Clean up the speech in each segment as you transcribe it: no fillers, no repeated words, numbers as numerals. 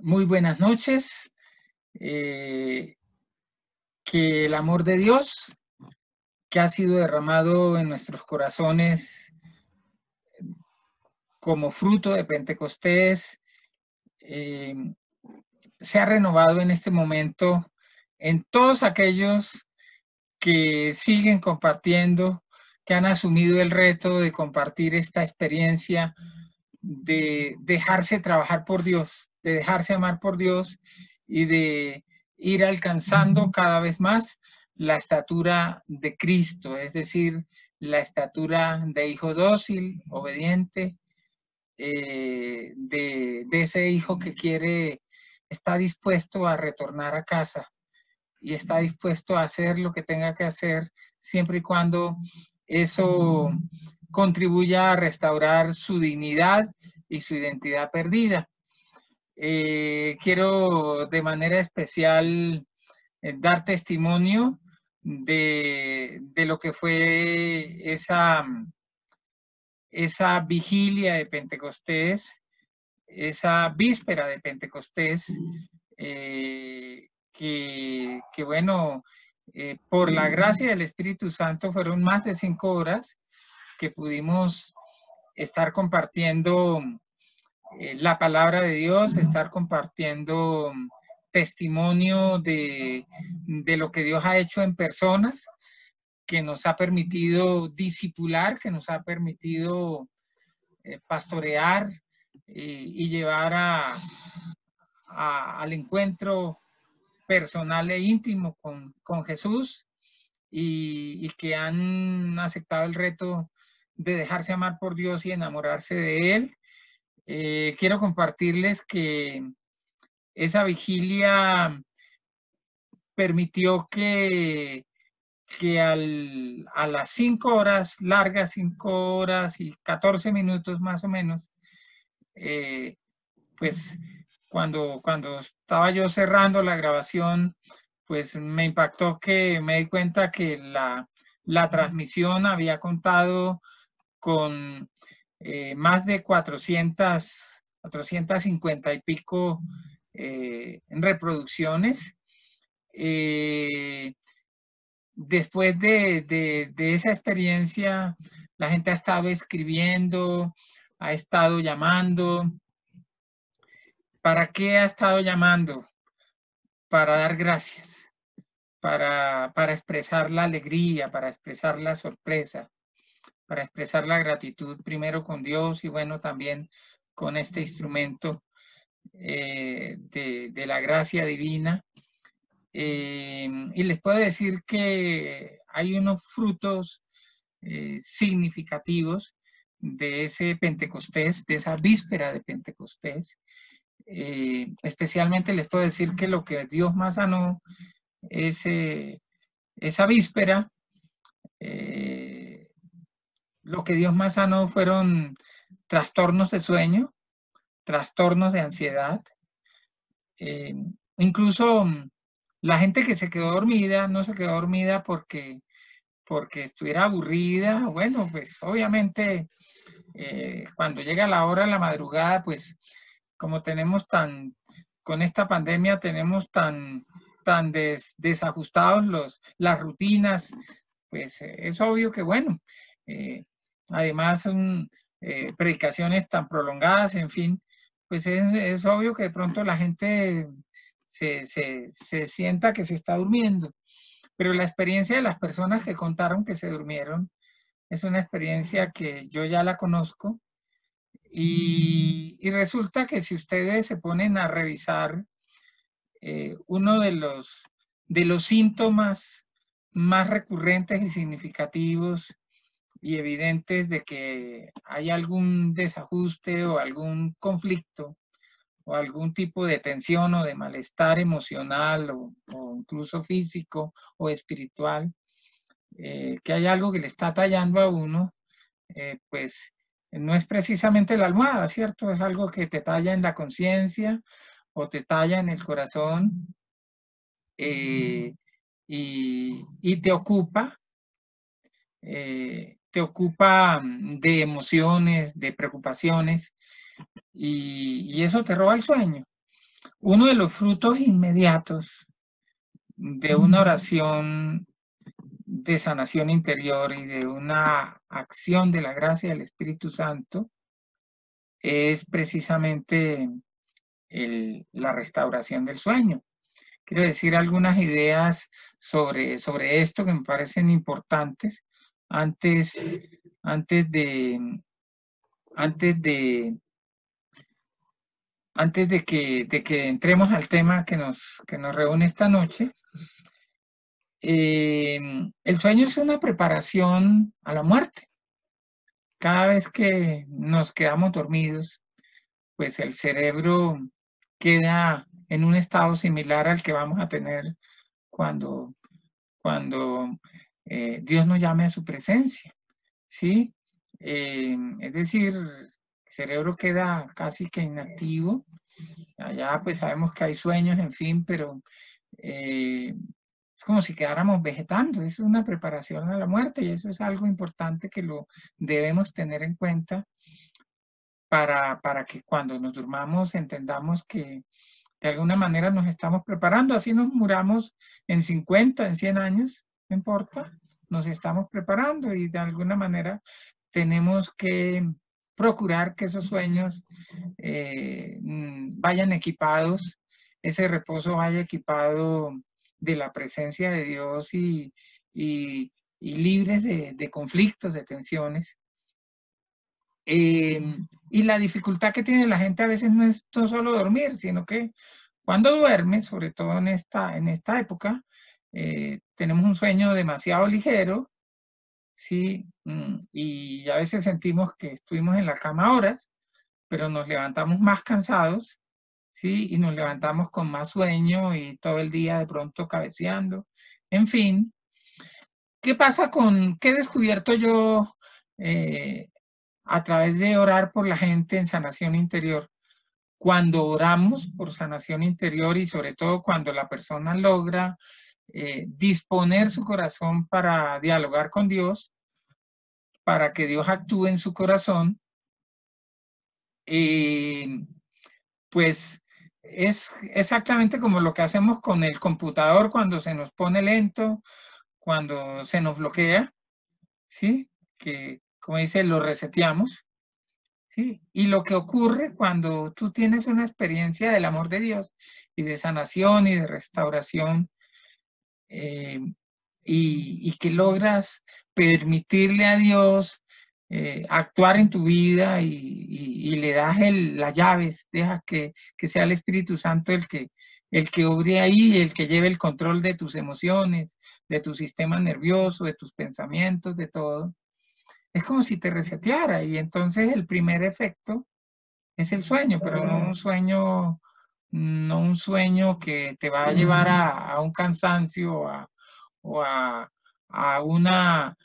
Muy buenas noches. Que el amor de Dios, que ha sido derramado en nuestros corazones como fruto de Pentecostés, se ha renovado en este momento en todos aquellos que siguen compartiendo, que han asumido el reto de compartir esta experiencia, de dejarse trabajar por Dios, de dejarse amar por Dios y de ir alcanzando cada vez más la estatura de Cristo, es decir, la estatura de hijo dócil, obediente, de ese hijo que está dispuesto a retornar a casa y está dispuesto a hacer lo que tenga que hacer, siempre y cuando eso contribuya a restaurar su dignidad y su identidad perdida. Quiero de manera especial dar testimonio de lo que fue esa vigilia de Pentecostés, esa víspera de Pentecostés, que bueno, por la gracia del Espíritu Santo fueron más de 5 horas que pudimos estar compartiendo la palabra de Dios, estar compartiendo testimonio de lo que Dios ha hecho en personas, que nos ha permitido discipular, que nos ha permitido pastorear y llevar al encuentro personal e íntimo con Jesús, y que han aceptado el reto de dejarse amar por Dios y enamorarse de Él. Quiero compartirles que esa vigilia permitió que a las 5 horas largas, 5 horas y 14 minutos más o menos, pues cuando estaba yo cerrando la grabación, pues me impactó que me di cuenta que la transmisión había contado con más de 450 y pico reproducciones. Después de esa experiencia, la gente ha estado escribiendo, ha estado llamando. ¿Para qué ha estado llamando? Para dar gracias, para expresar la alegría, para expresar la sorpresa, para expresar la gratitud primero con Dios y bueno, también con este instrumento de la gracia divina. Y les puedo decir que hay unos frutos significativos de ese Pentecostés, de esa víspera de Pentecostés. Especialmente les puedo decir que lo que Dios más sanó esa víspera, lo que Dios más sanó fueron trastornos de sueño, trastornos de ansiedad, incluso la gente que se quedó dormida, no se quedó dormida porque estuviera aburrida. Bueno, pues obviamente cuando llega la hora de la madrugada, pues como tenemos con esta pandemia tenemos tan desajustados las rutinas, pues es obvio que bueno, además son predicaciones tan prolongadas, en fin, pues es obvio que de pronto la gente se sienta que se está durmiendo. Pero la experiencia de las personas que contaron que se durmieron es una experiencia que yo ya la conozco, y resulta que si ustedes se ponen a revisar uno de los síntomas más recurrentes y significativos y evidentes de que hay algún desajuste o algún conflicto o algún tipo de tensión o de malestar emocional o incluso físico o espiritual, que hay algo que le está tallando a uno, pues no es precisamente la almohada, ¿cierto? Es algo que te talla en la conciencia o te talla en el corazón, y te ocupa de emociones, de preocupaciones, y eso te roba el sueño. Uno de los frutos inmediatos de una oración de sanación interior y de una acción de la gracia del Espíritu Santo es precisamente la restauración del sueño. Quiero decir algunas ideas sobre esto que me parecen importantes antes, antes de, antes de, antes de que entremos al tema que nos reúne esta noche. El sueño es una preparación a la muerte. Cada vez que nos quedamos dormidos, pues el cerebro queda en un estado similar al que vamos a tener cuando, cuando Dios nos llame a su presencia, ¿sí? Es decir, el cerebro queda casi que inactivo. Allá pues sabemos que hay sueños, en fin, pero es como si quedáramos vegetando. Es una preparación a la muerte y eso es algo importante que lo debemos tener en cuenta para que cuando nos durmamos entendamos que de alguna manera nos estamos preparando, así nos muramos en 50, en 100 años, no importa, nos estamos preparando y de alguna manera tenemos que procurar que esos sueños vayan equipados, ese reposo vaya equipado de la presencia de Dios y libres de conflictos, de tensiones. Y la dificultad que tiene la gente a veces no es no solo dormir, sino que cuando duerme, sobre todo en esta época, tenemos un sueño demasiado ligero, ¿sí? Y a veces sentimos que estuvimos en la cama horas, pero nos levantamos más cansados, ¿sí? Y nos levantamos con más sueño y todo el día de pronto cabeceando. En fin, ¿qué pasa qué he descubierto yo a través de orar por la gente en sanación interior? Cuando oramos por sanación interior y sobre todo cuando la persona logra disponer su corazón para dialogar con Dios, para que Dios actúe en su corazón, pues es exactamente como lo que hacemos con el computador cuando se nos pone lento, cuando se nos bloquea, ¿sí? Que, como dice, lo reseteamos, ¿sí? Y lo que ocurre cuando tú tienes una experiencia del amor de Dios y de sanación y de restauración, y que logras permitirle a Dios actuar en tu vida y le das las llaves, dejas que sea el Espíritu Santo el que obre ahí, el que lleve el control de tus emociones, de tu sistema nervioso, de tus pensamientos, de todo. Es como si te reseteara y entonces el primer efecto es el sueño, pero no un sueño que te va a llevar a un cansancio o a una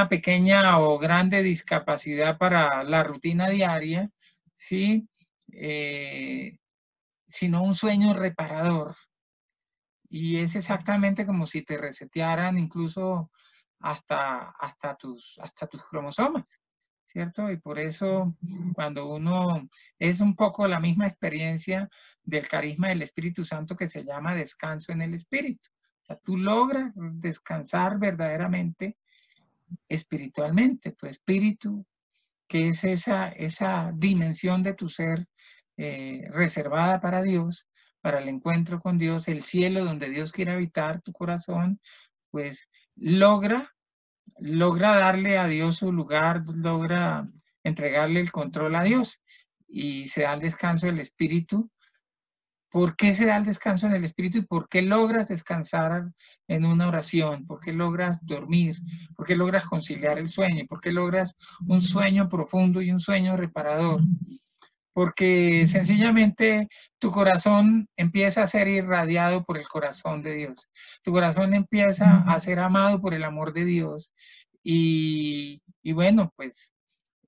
pequeña o grande discapacidad para la rutina diaria, ¿sí? Sino un sueño reparador. Y es exactamente como si te resetearan incluso hasta tus cromosomas, ¿cierto? Y por eso cuando uno es un poco la misma experiencia del carisma del Espíritu Santo que se llama descanso en el Espíritu. O sea, tú logras descansar verdaderamente espiritualmente, tu espíritu, que es esa dimensión de tu ser reservada para Dios, para el encuentro con Dios, el cielo donde Dios quiere habitar tu corazón, pues logra darle a Dios su lugar, logra entregarle el control a Dios y se da el descanso del espíritu. ¿Por qué se da el descanso en el espíritu y por qué logras descansar en una oración? ¿Por qué logras dormir? ¿Por qué logras conciliar el sueño? ¿Por qué logras un sueño profundo y un sueño reparador? Porque sencillamente tu corazón empieza a ser irradiado por el corazón de Dios. Tu corazón empieza a ser amado por el amor de Dios. Y bueno, pues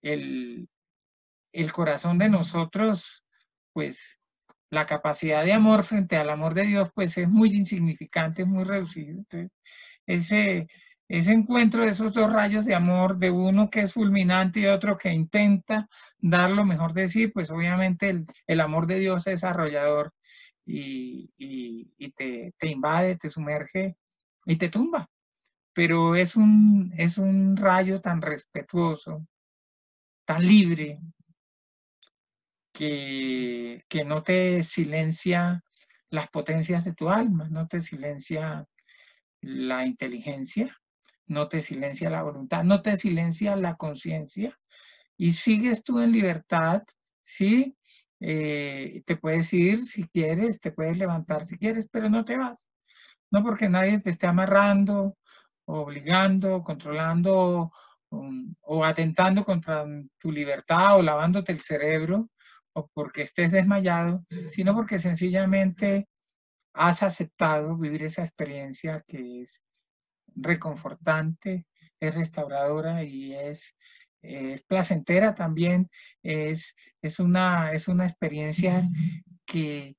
el corazón de nosotros, pues la capacidad de amor frente al amor de Dios, pues es muy insignificante, es muy reducido. Entonces, ese encuentro de esos dos rayos de amor, de uno que es fulminante y otro que intenta dar lo mejor de sí, pues obviamente el amor de Dios es arrollador y te invade, te sumerge y te tumba. Pero es un rayo tan respetuoso, tan libre, que no te silencia las potencias de tu alma, no te silencia la inteligencia, no te silencia la voluntad, no te silencia la conciencia y sigues tú en libertad, ¿sí? Te puedes ir si quieres, te puedes levantar si quieres, pero no te vas. No porque nadie te esté amarrando, obligando, controlando o atentando contra tu libertad o lavándote el cerebro o porque estés desmayado, sino porque sencillamente has aceptado vivir esa experiencia que es reconfortante, es restauradora y es placentera también, es una experiencia que,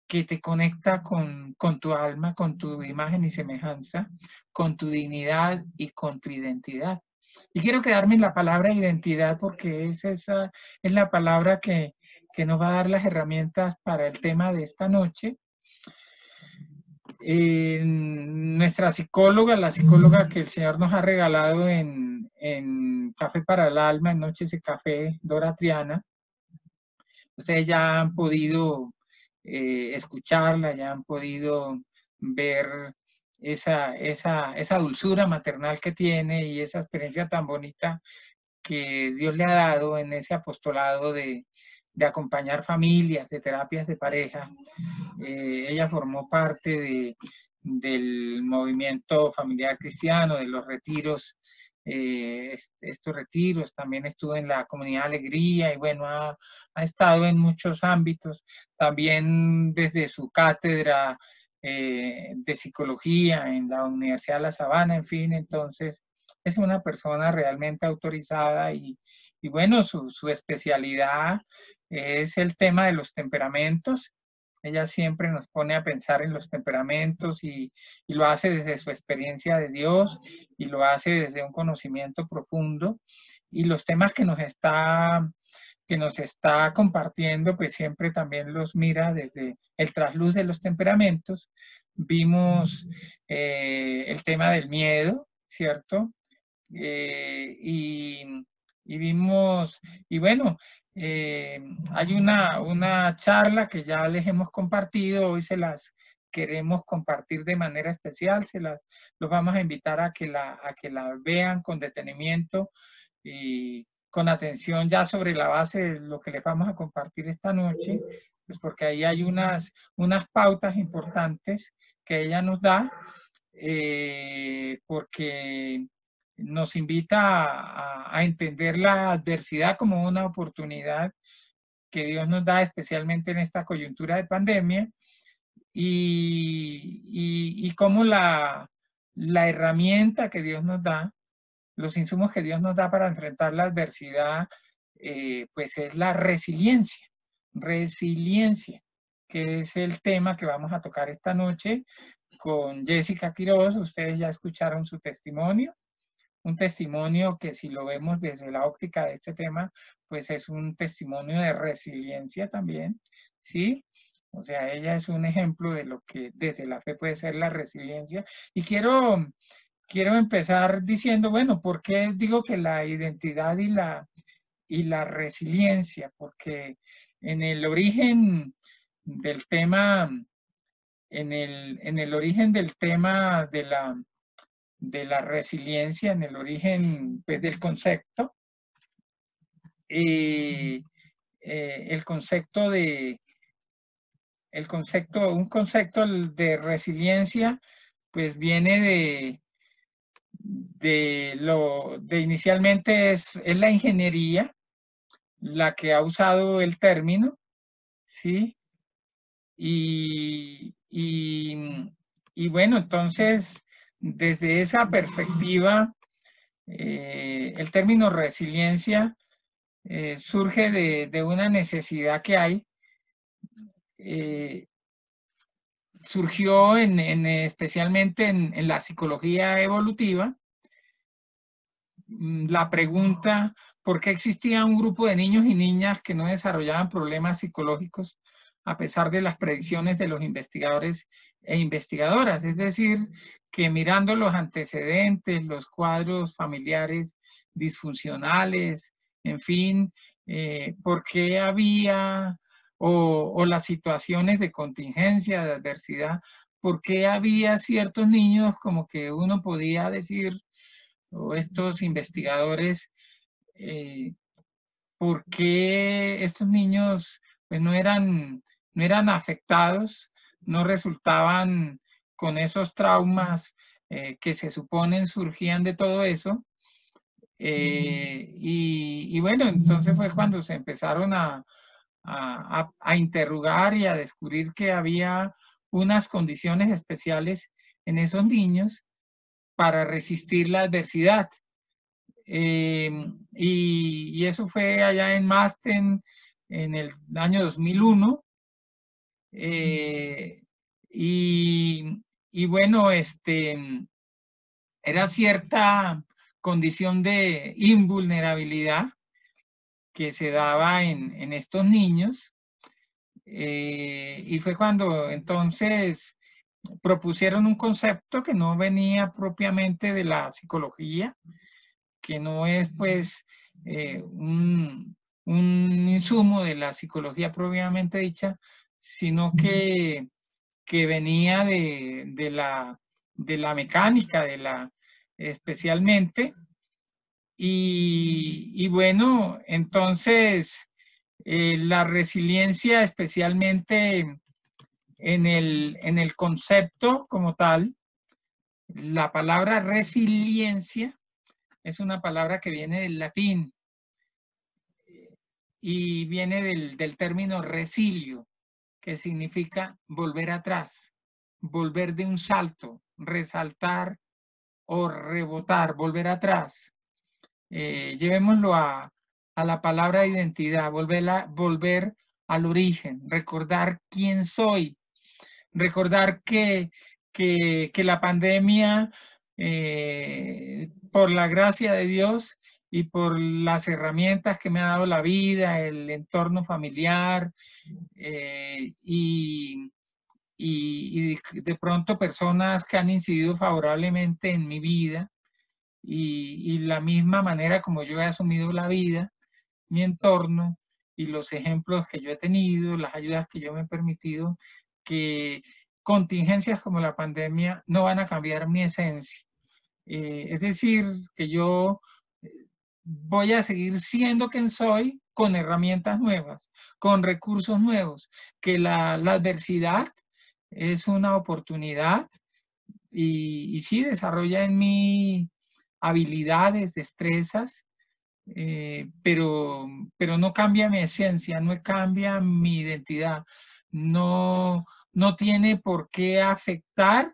que te conecta con tu alma, con tu imagen y semejanza, con tu dignidad y con tu identidad. Y quiero quedarme en la palabra identidad porque es la palabra que nos va a dar las herramientas para el tema de esta noche. Nuestra psicóloga, la psicóloga que el Señor nos ha regalado en Café para el Alma, en Noches de Café, Dora Triana, ustedes ya han podido escucharla, ya han podido ver esa dulzura maternal que tiene y esa experiencia tan bonita que Dios le ha dado en ese apostolado de acompañar familias, de terapias de pareja. Ella formó parte del movimiento familiar cristiano, de los retiros, estos retiros, también estuvo en la comunidad Alegría y bueno, ha estado en muchos ámbitos, también desde su cátedra de psicología en la Universidad de La Sabana, en fin, entonces es una persona realmente autorizada y bueno, su especialidad es el tema de los temperamentos. Ella siempre nos pone a pensar en los temperamentos y lo hace desde su experiencia de Dios y lo hace desde un conocimiento profundo. Y los temas que nos está compartiendo, pues siempre también los mira desde el trasluz de los temperamentos. Vimos el tema del miedo, ¿cierto? Y vimos, y bueno, hay una charla que ya les hemos compartido, hoy se las queremos compartir de manera especial, los vamos a invitar a que la vean con detenimiento y con atención ya sobre la base de lo que les vamos a compartir esta noche, pues porque ahí hay unas pautas importantes que ella nos da, porque nos invita a entender la adversidad como una oportunidad que Dios nos da especialmente en esta coyuntura de pandemia y cómo la herramienta que Dios nos da, los insumos que Dios nos da para enfrentar la adversidad, pues es la resiliencia, que es el tema que vamos a tocar esta noche con Jessica Quiroz. Ustedes ya escucharon su testimonio, un testimonio que si lo vemos desde la óptica de este tema, pues es un testimonio de resiliencia también, ¿sí? O sea, ella es un ejemplo de lo que desde la fe puede ser la resiliencia. Y quiero empezar diciendo, bueno, ¿por qué digo que la identidad y la resiliencia? Porque en el origen del tema, en el origen del tema de la resiliencia, en el origen pues, del concepto, un concepto de resiliencia, pues viene de inicialmente es la ingeniería la que ha usado el término, ¿sí? Y bueno, entonces, desde esa perspectiva, el término resiliencia surge de una necesidad que hay surgió especialmente en la psicología evolutiva, la pregunta, ¿por qué existía un grupo de niños y niñas que no desarrollaban problemas psicológicos a pesar de las predicciones de los investigadores e investigadoras? Es decir, que mirando los antecedentes, los cuadros familiares disfuncionales, en fin, ¿por qué había, o las situaciones de contingencia, de adversidad, por qué había ciertos niños como que uno podía decir, o estos investigadores, por qué estos niños pues, no eran afectados, no resultaban con esos traumas que se suponen surgían de todo eso? Y bueno, entonces fue cuando se empezaron a interrogar y a descubrir que había unas condiciones especiales en esos niños para resistir la adversidad. Y eso fue allá en Masten en el año 2001. Y bueno, era cierta condición de invulnerabilidad que se daba en estos niños. Y fue cuando entonces propusieron un concepto que no venía propiamente de la psicología, que no es pues un insumo de la psicología propiamente dicha, sino que venía de la mecánica, especialmente. Y bueno, entonces la resiliencia, especialmente en el concepto como tal, la palabra resiliencia es una palabra que viene del latín y viene del término resilio, que significa volver atrás, volver de un salto, resaltar o rebotar, volver atrás. Llevémoslo a la palabra identidad, volver al origen, recordar quién soy, recordar que la pandemia, por la gracia de Dios y por las herramientas que me ha dado la vida, el entorno familiar, y de pronto personas que han incidido favorablemente en mi vida, y la misma manera como yo he asumido la vida, mi entorno y los ejemplos que yo he tenido, las ayudas que yo me he permitido, que contingencias como la pandemia no van a cambiar mi esencia. Es decir, que yo voy a seguir siendo quien soy con herramientas nuevas, con recursos nuevos, que la adversidad es una oportunidad y sí desarrolla en mí habilidades, destrezas, pero no cambia mi esencia, no cambia mi identidad, no tiene por qué afectar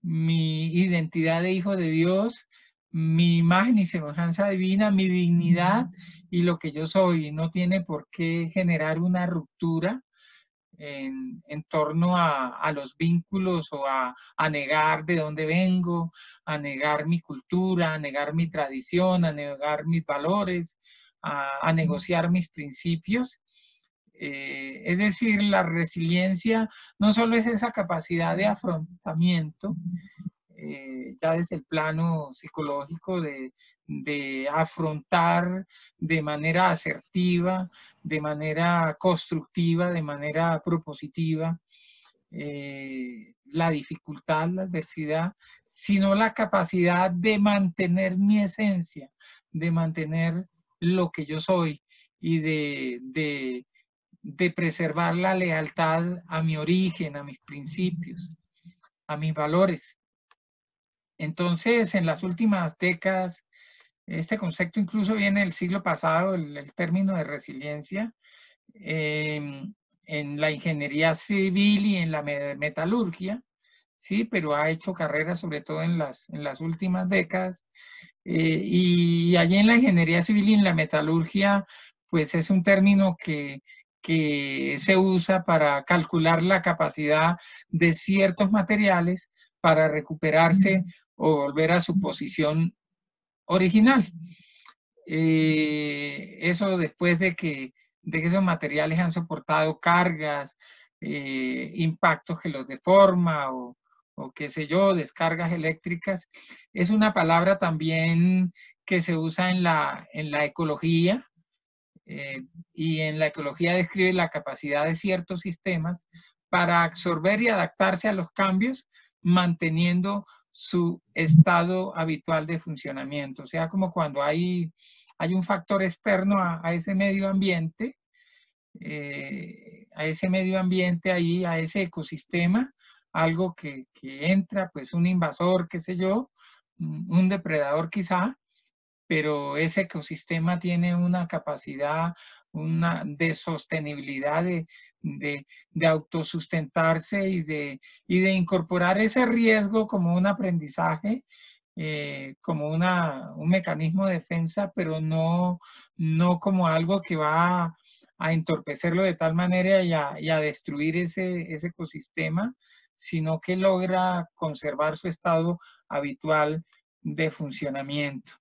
mi identidad de hijo de Dios, mi imagen y semejanza divina, mi dignidad y lo que yo soy. No tiene por qué generar una ruptura en torno a los vínculos o a negar de dónde vengo, a negar mi cultura, a negar mi tradición, a negar mis valores, a negociar mis principios. Es decir, la resiliencia no solo es esa capacidad de afrontamiento, ya desde el plano psicológico, de afrontar de manera asertiva, de manera constructiva, de manera propositiva, la dificultad, la adversidad, sino la capacidad de mantener mi esencia, de mantener lo que yo soy y de preservar la lealtad a mi origen, a mis principios, a mis valores. Entonces, en las últimas décadas, este concepto incluso viene del siglo pasado, el término de resiliencia, en la ingeniería civil y en la metalurgia, sí, pero ha hecho carrera sobre todo en las últimas décadas. Y allí en la ingeniería civil y en la metalurgia, pues es un término que que se usa para calcular la capacidad de ciertos materiales para recuperarse o volver a su posición original. Eso después de que esos materiales han soportado cargas, impactos que los deforma o qué sé yo, descargas eléctricas. Es una palabra también que se usa en la ecología, y en la ecología describe la capacidad de ciertos sistemas para absorber y adaptarse a los cambios, manteniendo su estado habitual de funcionamiento. O sea, como cuando hay un factor externo a ese medio ambiente, ahí, a ese ecosistema, algo que entra, pues un invasor, qué sé yo, un depredador quizá, pero ese ecosistema tiene una capacidad de sostenibilidad, de autosustentarse y de incorporar ese riesgo como un aprendizaje, como un mecanismo de defensa, pero no como algo que va a entorpecerlo de tal manera y a destruir ese ecosistema, sino que logra conservar su estado habitual de funcionamiento.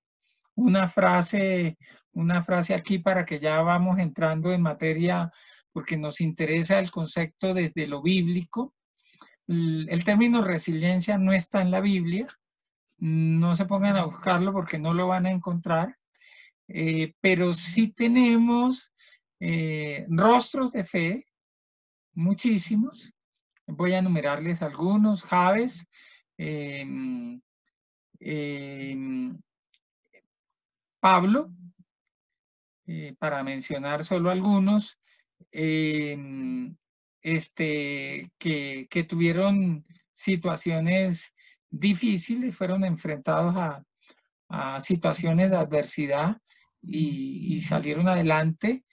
Una frase aquí para que ya vamos entrando en materia, porque nos interesa el concepto desde lo bíblico. El término resiliencia no está en la Biblia, no se pongan a buscarlo porque no lo van a encontrar, pero sí tenemos rostros de fe, muchísimos. Voy a enumerarles algunos. Javes, Pablo, para mencionar solo algunos, que tuvieron situaciones difíciles, fueron enfrentados a situaciones de adversidad y salieron adelante,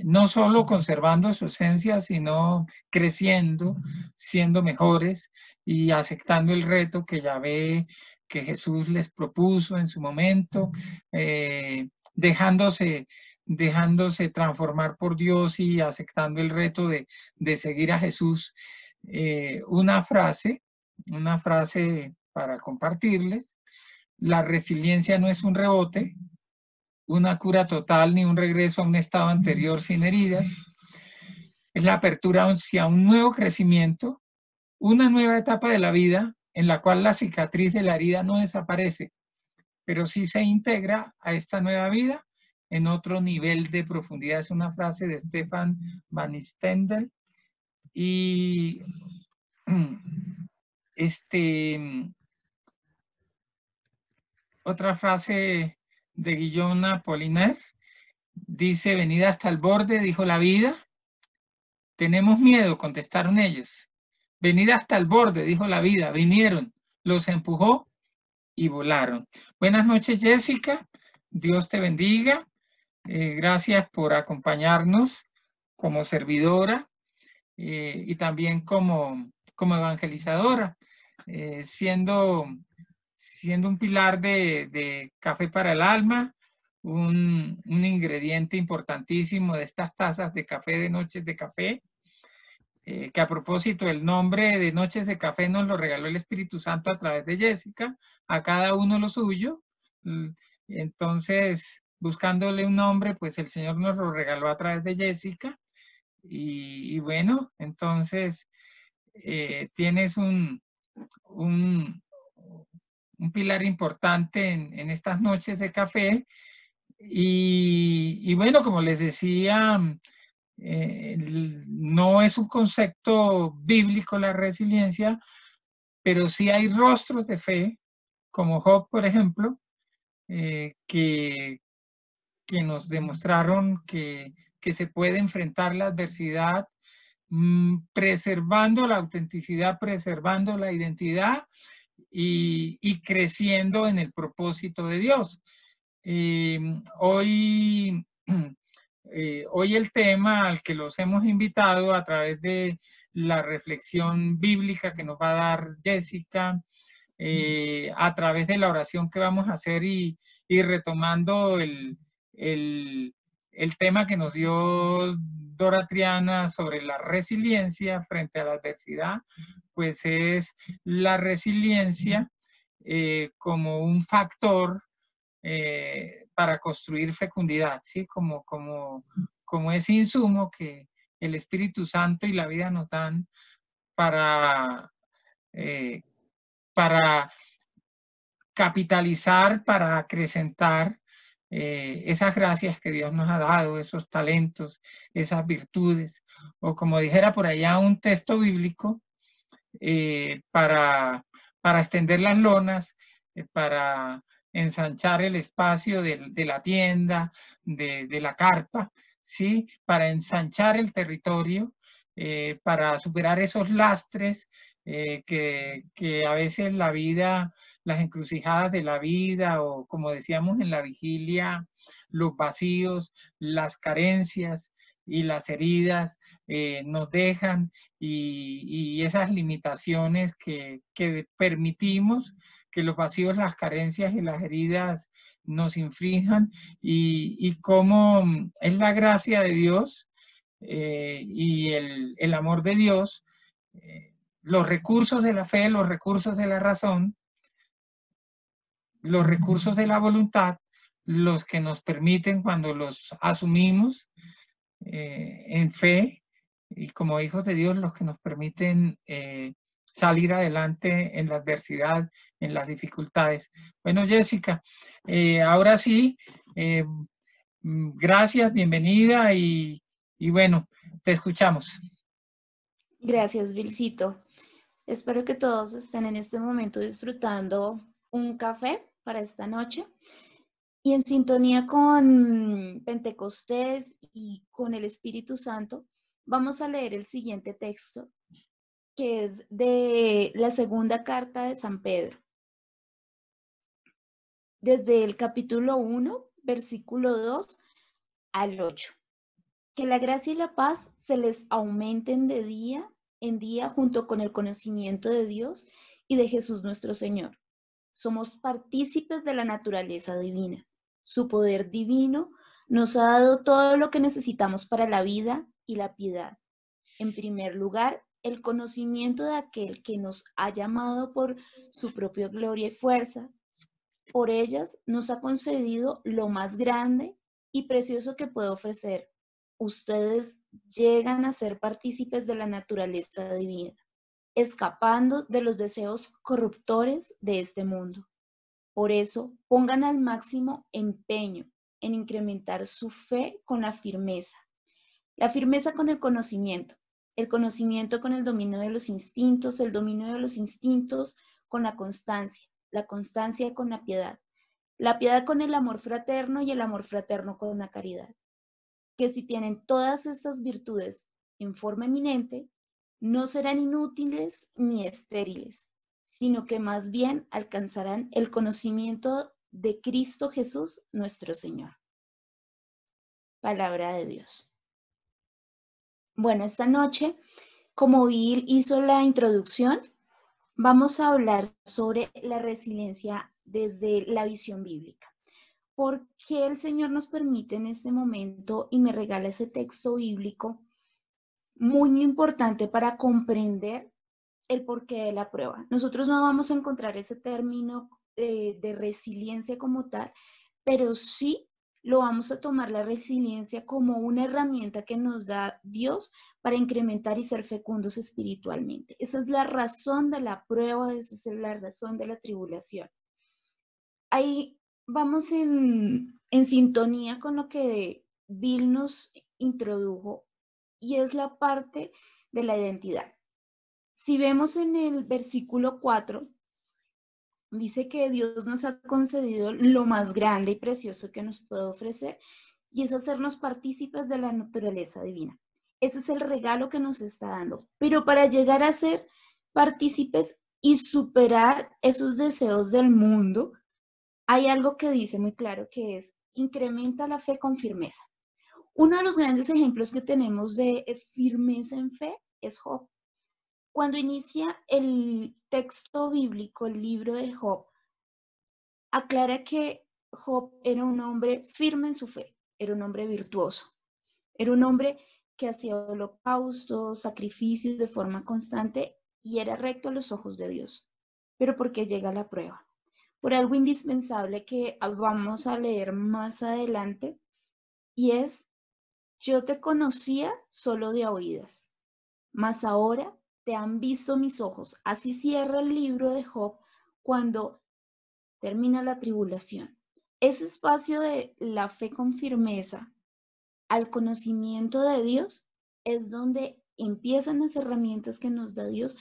no solo conservando su esencia, sino creciendo, siendo mejores y aceptando el reto que Yahvé, que Jesús les propuso en su momento, dejándose transformar por Dios y aceptando el reto de seguir a Jesús. Una frase para compartirles: la resiliencia no es un rebote, una cura total ni un regreso a un estado anterior sin heridas. Es la apertura hacia un nuevo crecimiento, una nueva etapa de la vida en la cual la cicatriz de la herida no desaparece, pero sí se integra a esta nueva vida en otro nivel de profundidad. Es una frase de Stefan Van Stendel. Y otra frase de Guillaume Apollinaire dice: venida hasta el borde, dijo la vida. Tenemos miedo, contestaron ellos. Venida hasta el borde, dijo la vida. Vinieron, los empujó y volaron. Buenas noches, Jessica. Dios te bendiga. Gracias por acompañarnos como servidora, y también como evangelizadora, siendo un pilar de Café para el Alma, un ingrediente importantísimo de estas tazas de café, de Noches de Café, que a propósito el nombre de Noches de Café nos lo regaló el Espíritu Santo a través de Jessica, a cada uno lo suyo. Entonces, buscándole un nombre, pues el Señor nos lo regaló a través de Jessica. Y bueno, entonces tienes un pilar importante en estas Noches de Café. Y bueno, como les decía, no es un concepto bíblico la resiliencia, pero sí hay rostros de fe, como Job, por ejemplo, que nos demostraron que se puede enfrentar la adversidad, preservando la autenticidad, preservando la identidad y creciendo en el propósito de Dios. Hoy el tema al que los hemos invitado a través de la reflexión bíblica que nos va a dar Jessica, a través de la oración que vamos a hacer y retomando el tema que nos dio Dora Triana sobre la resiliencia frente a la adversidad, pues es la resiliencia como un factor para construir fecundidad, ¿sí? Como ese insumo que el Espíritu Santo y la vida nos dan para, para capitalizar, para acrecentar esas gracias que Dios nos ha dado, esos talentos, esas virtudes, o como dijera por allá un texto bíblico, para extender las lonas, para ensanchar el espacio de la tienda, de la carpa, ¿sí? Para ensanchar el territorio, para superar esos lastres que a veces la vida, las encrucijadas de la vida, o como decíamos en la vigilia, los vacíos, las carencias y las heridas nos dejan, y esas limitaciones que permitimos que los vacíos, las carencias y las heridas nos inflijan, y cómo es la gracia de Dios y el amor de Dios, los recursos de la fe, los recursos de la razón, los recursos de la voluntad, los que nos permiten, cuando los asumimos en fe y como hijos de Dios, los que nos permiten salir adelante en la adversidad, en las dificultades. Bueno, Jessica, ahora sí, gracias, bienvenida, y bueno, te escuchamos. Gracias, Vilcito. Espero que todos estén en este momento disfrutando un café para esta noche y en sintonía con Pentecostés y con el Espíritu Santo. Vamos a leer el siguiente texto, que es de la segunda carta de San Pedro, desde el capítulo 1, versículo 2 al 8. Que la gracia y la paz se les aumenten de día en día junto con el conocimiento de Dios y de Jesús nuestro Señor. Somos partícipes de la naturaleza divina. Su poder divino nos ha dado todo lo que necesitamos para la vida y la piedad. En primer lugar, el conocimiento de aquel que nos ha llamado por su propia gloria y fuerza. Por ellas nos ha concedido lo más grande y precioso que puede ofrecer. Ustedes llegan a ser partícipes de la naturaleza divina, escapando de los deseos corruptores de este mundo. Por eso, pongan al máximo empeño en incrementar su fe con la firmeza con el conocimiento con el dominio de los instintos, el dominio de los instintos con la constancia con la piedad con el amor fraterno y el amor fraterno con la caridad. Que si tienen todas estas virtudes en forma eminente, no serán inútiles ni estériles, sino que más bien alcanzarán el conocimiento de Cristo Jesús, nuestro Señor. Palabra de Dios. Bueno, esta noche, como Bill hizo la introducción, vamos a hablar sobre la resiliencia desde la visión bíblica. ¿Por qué el Señor nos permite en este momento y me regala ese texto bíblico muy importante para comprender el porqué de la prueba? Nosotros no vamos a encontrar ese término de resiliencia como tal, pero sí lo vamos a tomar la resiliencia como una herramienta que nos da Dios para incrementar y ser fecundos espiritualmente. Esa es la razón de la prueba, esa es la razón de la tribulación. Ahí vamos en sintonía con lo que Bill nos introdujo, y es la parte de la identidad. Si vemos en el versículo 4, dice que Dios nos ha concedido lo más grande y precioso que nos puede ofrecer, y es hacernos partícipes de la naturaleza divina. Ese es el regalo que nos está dando. Pero para llegar a ser partícipes y superar esos deseos del mundo, hay algo que dice muy claro, que es: incrementa la fe con firmeza. Uno de los grandes ejemplos que tenemos de firmeza en fe es Job. Cuando inicia el texto bíblico, el libro de Job, aclara que Job era un hombre firme en su fe, era un hombre virtuoso, era un hombre que hacía holocaustos, sacrificios de forma constante y era recto a los ojos de Dios. Pero ¿por qué llega la prueba? Por algo indispensable que vamos a leer más adelante, y es: yo te conocía solo de oídas, mas ahora te han visto mis ojos. Así cierra el libro de Job cuando termina la tribulación. Ese espacio de la fe con firmeza al conocimiento de Dios es donde empiezan las herramientas que nos da Dios,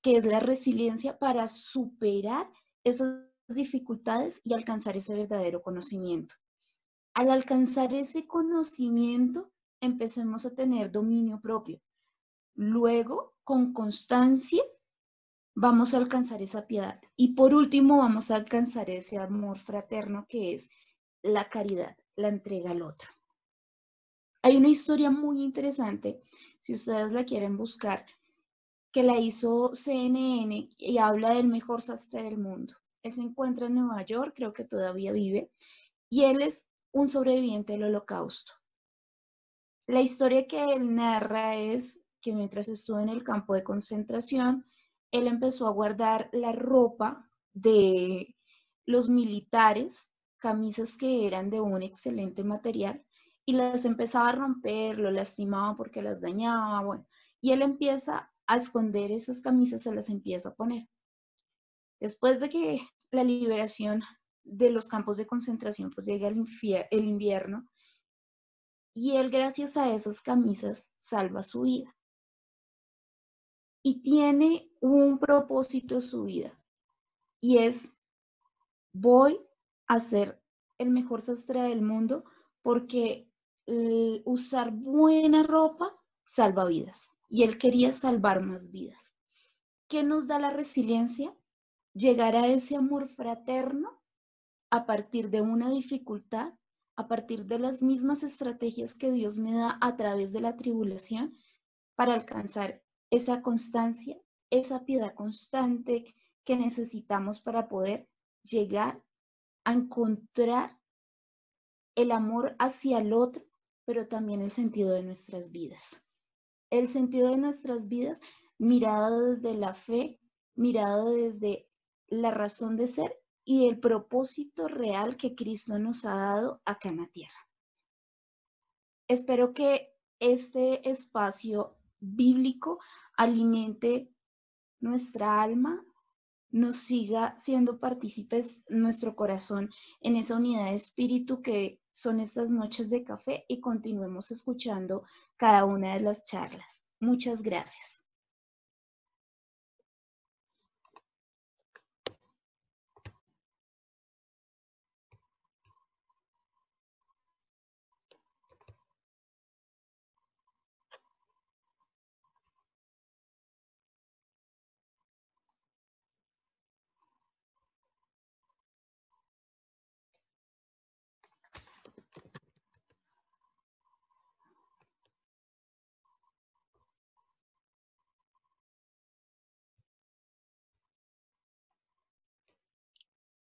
que es la resiliencia para superar esas dificultades y alcanzar ese verdadero conocimiento. Al alcanzar ese conocimiento, empecemos a tener dominio propio. Luego, con constancia, vamos a alcanzar esa piedad. Y por último, vamos a alcanzar ese amor fraterno que es la caridad, la entrega al otro. Hay una historia muy interesante, si ustedes la quieren buscar, que la hizo CNN y habla del mejor sastre del mundo. Él se encuentra en Nueva York, creo que todavía vive, y él es un sobreviviente del Holocausto. La historia que él narra es que mientras estuvo en el campo de concentración, él empezó a guardar la ropa de los militares, camisas que eran de un excelente material, y las empezaba a romper, lo lastimaba porque las dañaba, bueno, y él empieza a esconder esas camisas, se las empieza a poner. Después de que la liberación de los campos de concentración, pues llega el invierno, y él, gracias a esas camisas, salva su vida. Y tiene un propósito en su vida, y es: voy a ser el mejor sastre del mundo porque usar buena ropa salva vidas. Y él quería salvar más vidas. ¿Qué nos da la resiliencia? Llegar a ese amor fraterno a partir de una dificultad, a partir de las mismas estrategias que Dios me da a través de la tribulación para alcanzar esa constancia, esa piedad constante que necesitamos para poder llegar a encontrar el amor hacia el otro, pero también el sentido de nuestras vidas. El sentido de nuestras vidas mirado desde la fe, mirado desde la razón de ser y el propósito real que Cristo nos ha dado acá en la tierra. Espero que este espacio bíblico alimente nuestra alma, nos siga siendo partícipes nuestro corazón en esa unidad de espíritu que son estas noches de café, y continuemos escuchando cada una de las charlas. Muchas gracias.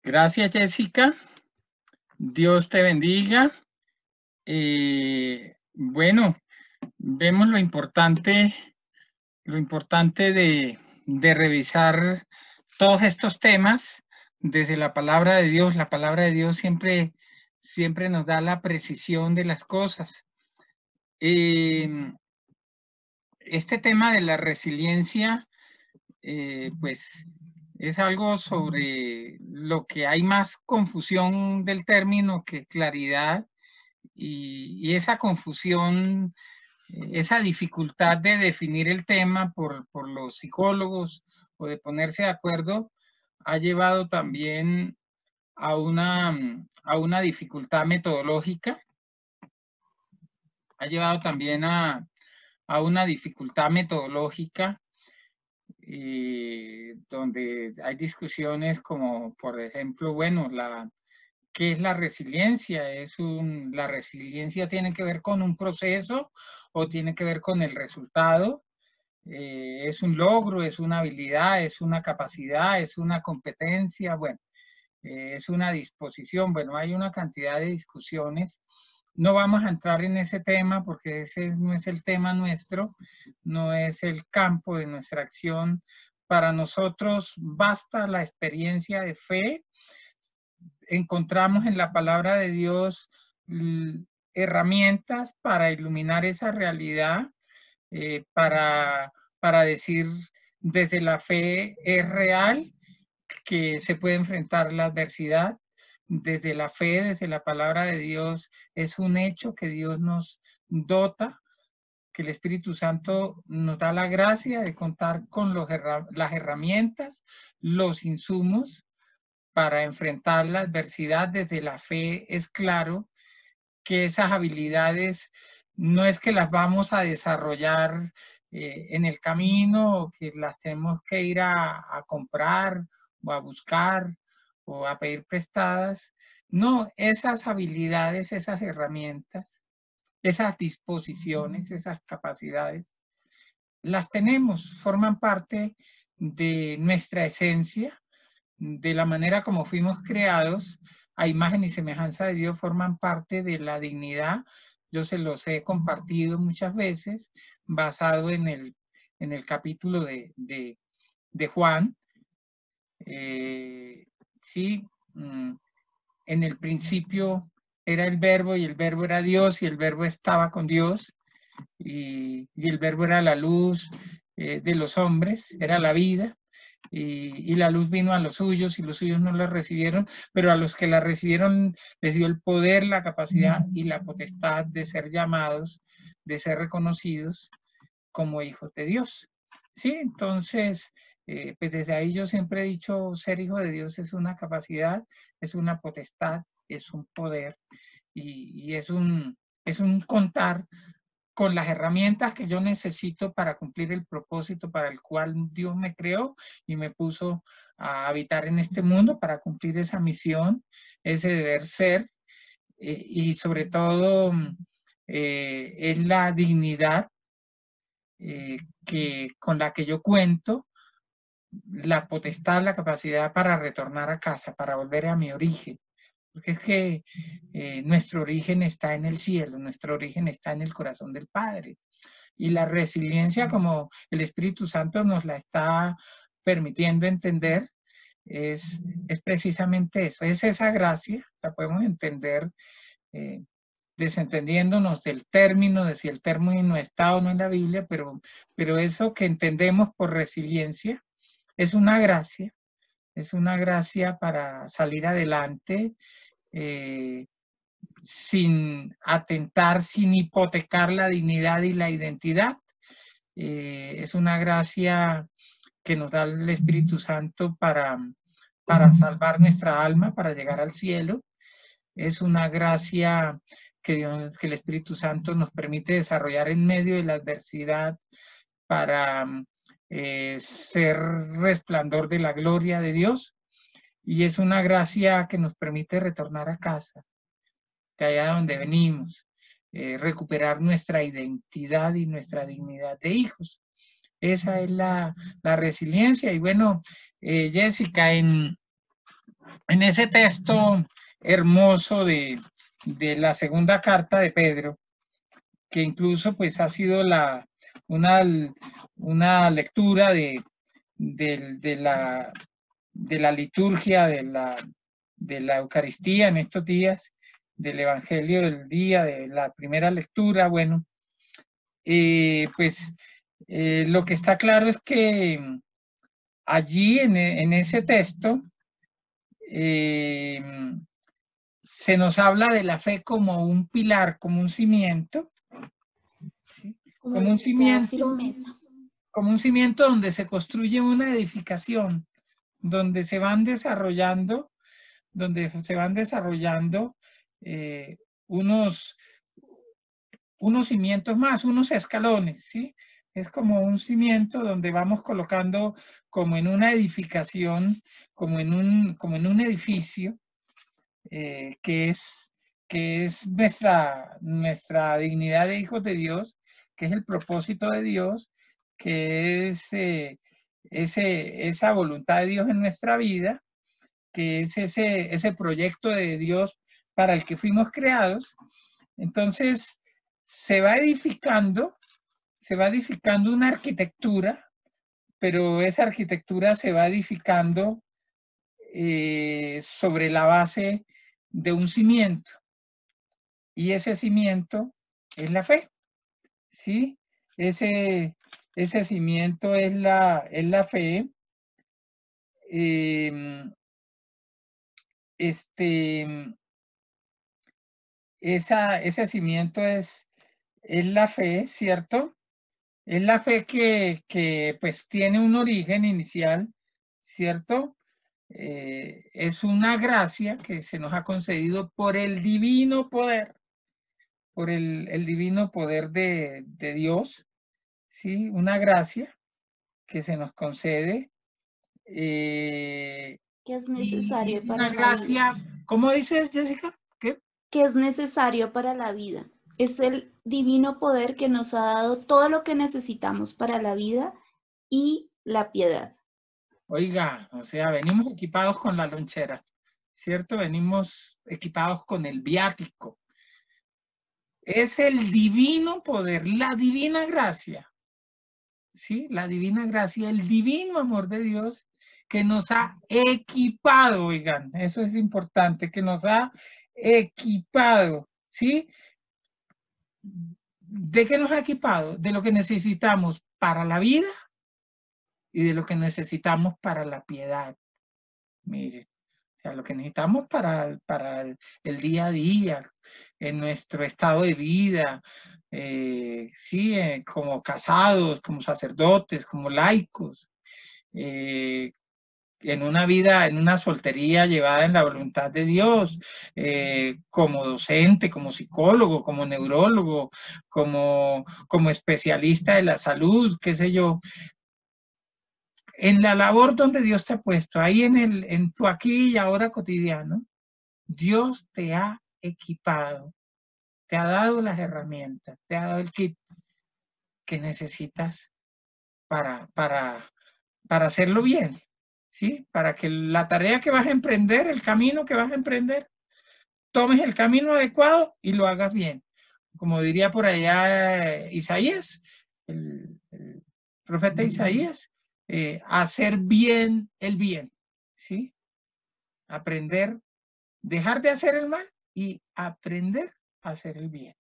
Gracias, Jessica. Dios te bendiga. Bueno, vemos lo importante de revisar todos estos temas desde la palabra de Dios. La palabra de Dios siempre nos da la precisión de las cosas. Este tema de la resiliencia, pues es algo sobre lo que hay más confusión del término que claridad, y esa confusión, esa dificultad de definir el tema por los psicólogos o de ponerse de acuerdo, ha llevado también a una dificultad metodológica, ha llevado también a una dificultad metodológica, donde hay discusiones como, por ejemplo, bueno, ¿qué es la resiliencia? ¿La resiliencia tiene que ver con un proceso o tiene que ver con el resultado? ¿Es un logro, es una habilidad, es una capacidad, es una competencia? Bueno, es una disposición. Bueno, hay una cantidad de discusiones No vamos a entrar en ese tema porque ese no es el tema nuestro, no es el campo de nuestra acción. Para nosotros basta la experiencia de fe. Encontramos en la palabra de Dios herramientas para iluminar esa realidad, para decir desde la fe es real, que se puede enfrentar la adversidad. Desde la fe, desde la palabra de Dios, es un hecho que Dios nos dota, que el Espíritu Santo nos da la gracia de contar con las herramientas, los insumos para enfrentar la adversidad. Desde la fe es claro que esas habilidades no es que las vamos a desarrollar en el camino, o que las tenemos que ir a comprar o a buscar o a pedir prestadas. No, esas habilidades, esas herramientas, esas disposiciones, esas capacidades, las tenemos, forman parte de nuestra esencia, de la manera como fuimos creados a imagen y semejanza de Dios, forman parte de la dignidad. Yo se los he compartido muchas veces, basado en el capítulo de Juan. Sí, en el principio era el verbo y el verbo era Dios y el verbo estaba con Dios y el verbo era la luz de los hombres, era la vida. Y la luz vino a los suyos y los suyos no la recibieron, pero a los que la recibieron les dio el poder, la capacidad y la potestad de ser llamados, de ser reconocidos como hijos de Dios. Sí, entonces, pues desde ahí yo siempre he dicho, ser hijo de Dios es una capacidad, es una potestad, es un poder y es un contar con las herramientas que yo necesito para cumplir el propósito para el cual Dios me creó y me puso a habitar en este mundo, para cumplir esa misión, ese deber ser, y sobre todo es la dignidad con la que yo cuento, la potestad, la capacidad para retornar a casa, para volver a mi origen. Porque es que nuestro origen está en el cielo, nuestro origen está en el corazón del Padre. Y la resiliencia, como el Espíritu Santo nos la está permitiendo entender, es precisamente eso, es esa gracia, la podemos entender desentendiéndonos del término, de si el término está o no en la Biblia, pero eso que entendemos por resiliencia es una gracia para salir adelante, sin atentar, sin hipotecar la dignidad y la identidad. Es una gracia que nos da el Espíritu Santo para salvar nuestra alma, para llegar al cielo. Es una gracia que el Espíritu Santo nos permite desarrollar en medio de la adversidad para ser resplandor de la gloria de Dios. Y es una gracia que nos permite retornar a casa, de allá donde venimos, recuperar nuestra identidad y nuestra dignidad de hijos. Esa es la resiliencia. Y bueno, Jessica, en ese texto hermoso de la segunda carta de Pedro, que incluso pues ha sido una lectura de la liturgia, de la Eucaristía en estos días, del Evangelio del día, de la primera lectura. Bueno, pues lo que está claro es que allí en ese texto se nos habla de la fe como un pilar, como un cimiento, ¿sí? Como un cimiento donde se construye una edificación, donde se van desarrollando unos cimientos más, unos escalones, ¿sí? Es como un cimiento donde vamos colocando como en una edificación, como en un edificio, que es nuestra dignidad de hijos de Dios, que es el propósito de Dios, que es esa voluntad de Dios en nuestra vida, que es ese proyecto de Dios para el que fuimos creados. Entonces, se va edificando una arquitectura, pero esa arquitectura se va edificando sobre la base de un cimiento. Y ese cimiento es la fe, ¿sí? Ese cimiento es la fe. Ese cimiento es la fe, ¿cierto? Es la fe que pues tiene un origen inicial, ¿cierto? Es una gracia que se nos ha concedido por el divino poder, por el divino poder de Dios, ¿sí? Una gracia que se nos concede. Que es Y necesario para una la vida. gracia, ¿cómo dices, Jessica? ¿Qué? Que es necesario para la vida. Es el divino poder que nos ha dado todo lo que necesitamos para la vida y la piedad. Oiga, o sea, venimos equipados con la lonchera, ¿cierto? Venimos equipados con el viático. Es el divino poder, la divina gracia, ¿sí? La divina gracia, el divino amor de Dios que nos ha equipado, oigan, eso es importante, que nos ha equipado, ¿sí? ¿De qué nos ha equipado? De lo que necesitamos para la vida y de lo que necesitamos para la piedad. Mire, o sea, lo que necesitamos para el día a día, en nuestro estado de vida, sí, como casados, como sacerdotes, como laicos, en una vida, en una soltería llevada en la voluntad de Dios, como docente, como psicólogo, como neurólogo, como especialista de la salud, qué sé yo, en la labor donde Dios te ha puesto, ahí en tu aquí y ahora cotidiano, Dios te ha equipado, te ha dado las herramientas, te ha dado el kit que necesitas para hacerlo bien, ¿sí? Para que la tarea que vas a emprender, el camino que vas a emprender, tomes el camino adecuado y lo hagas bien. Como diría por allá Isaías, el profeta Isaías, hacer bien el bien, ¿sí? Aprender, dejar de hacer el mal y aprender a hacer el bien,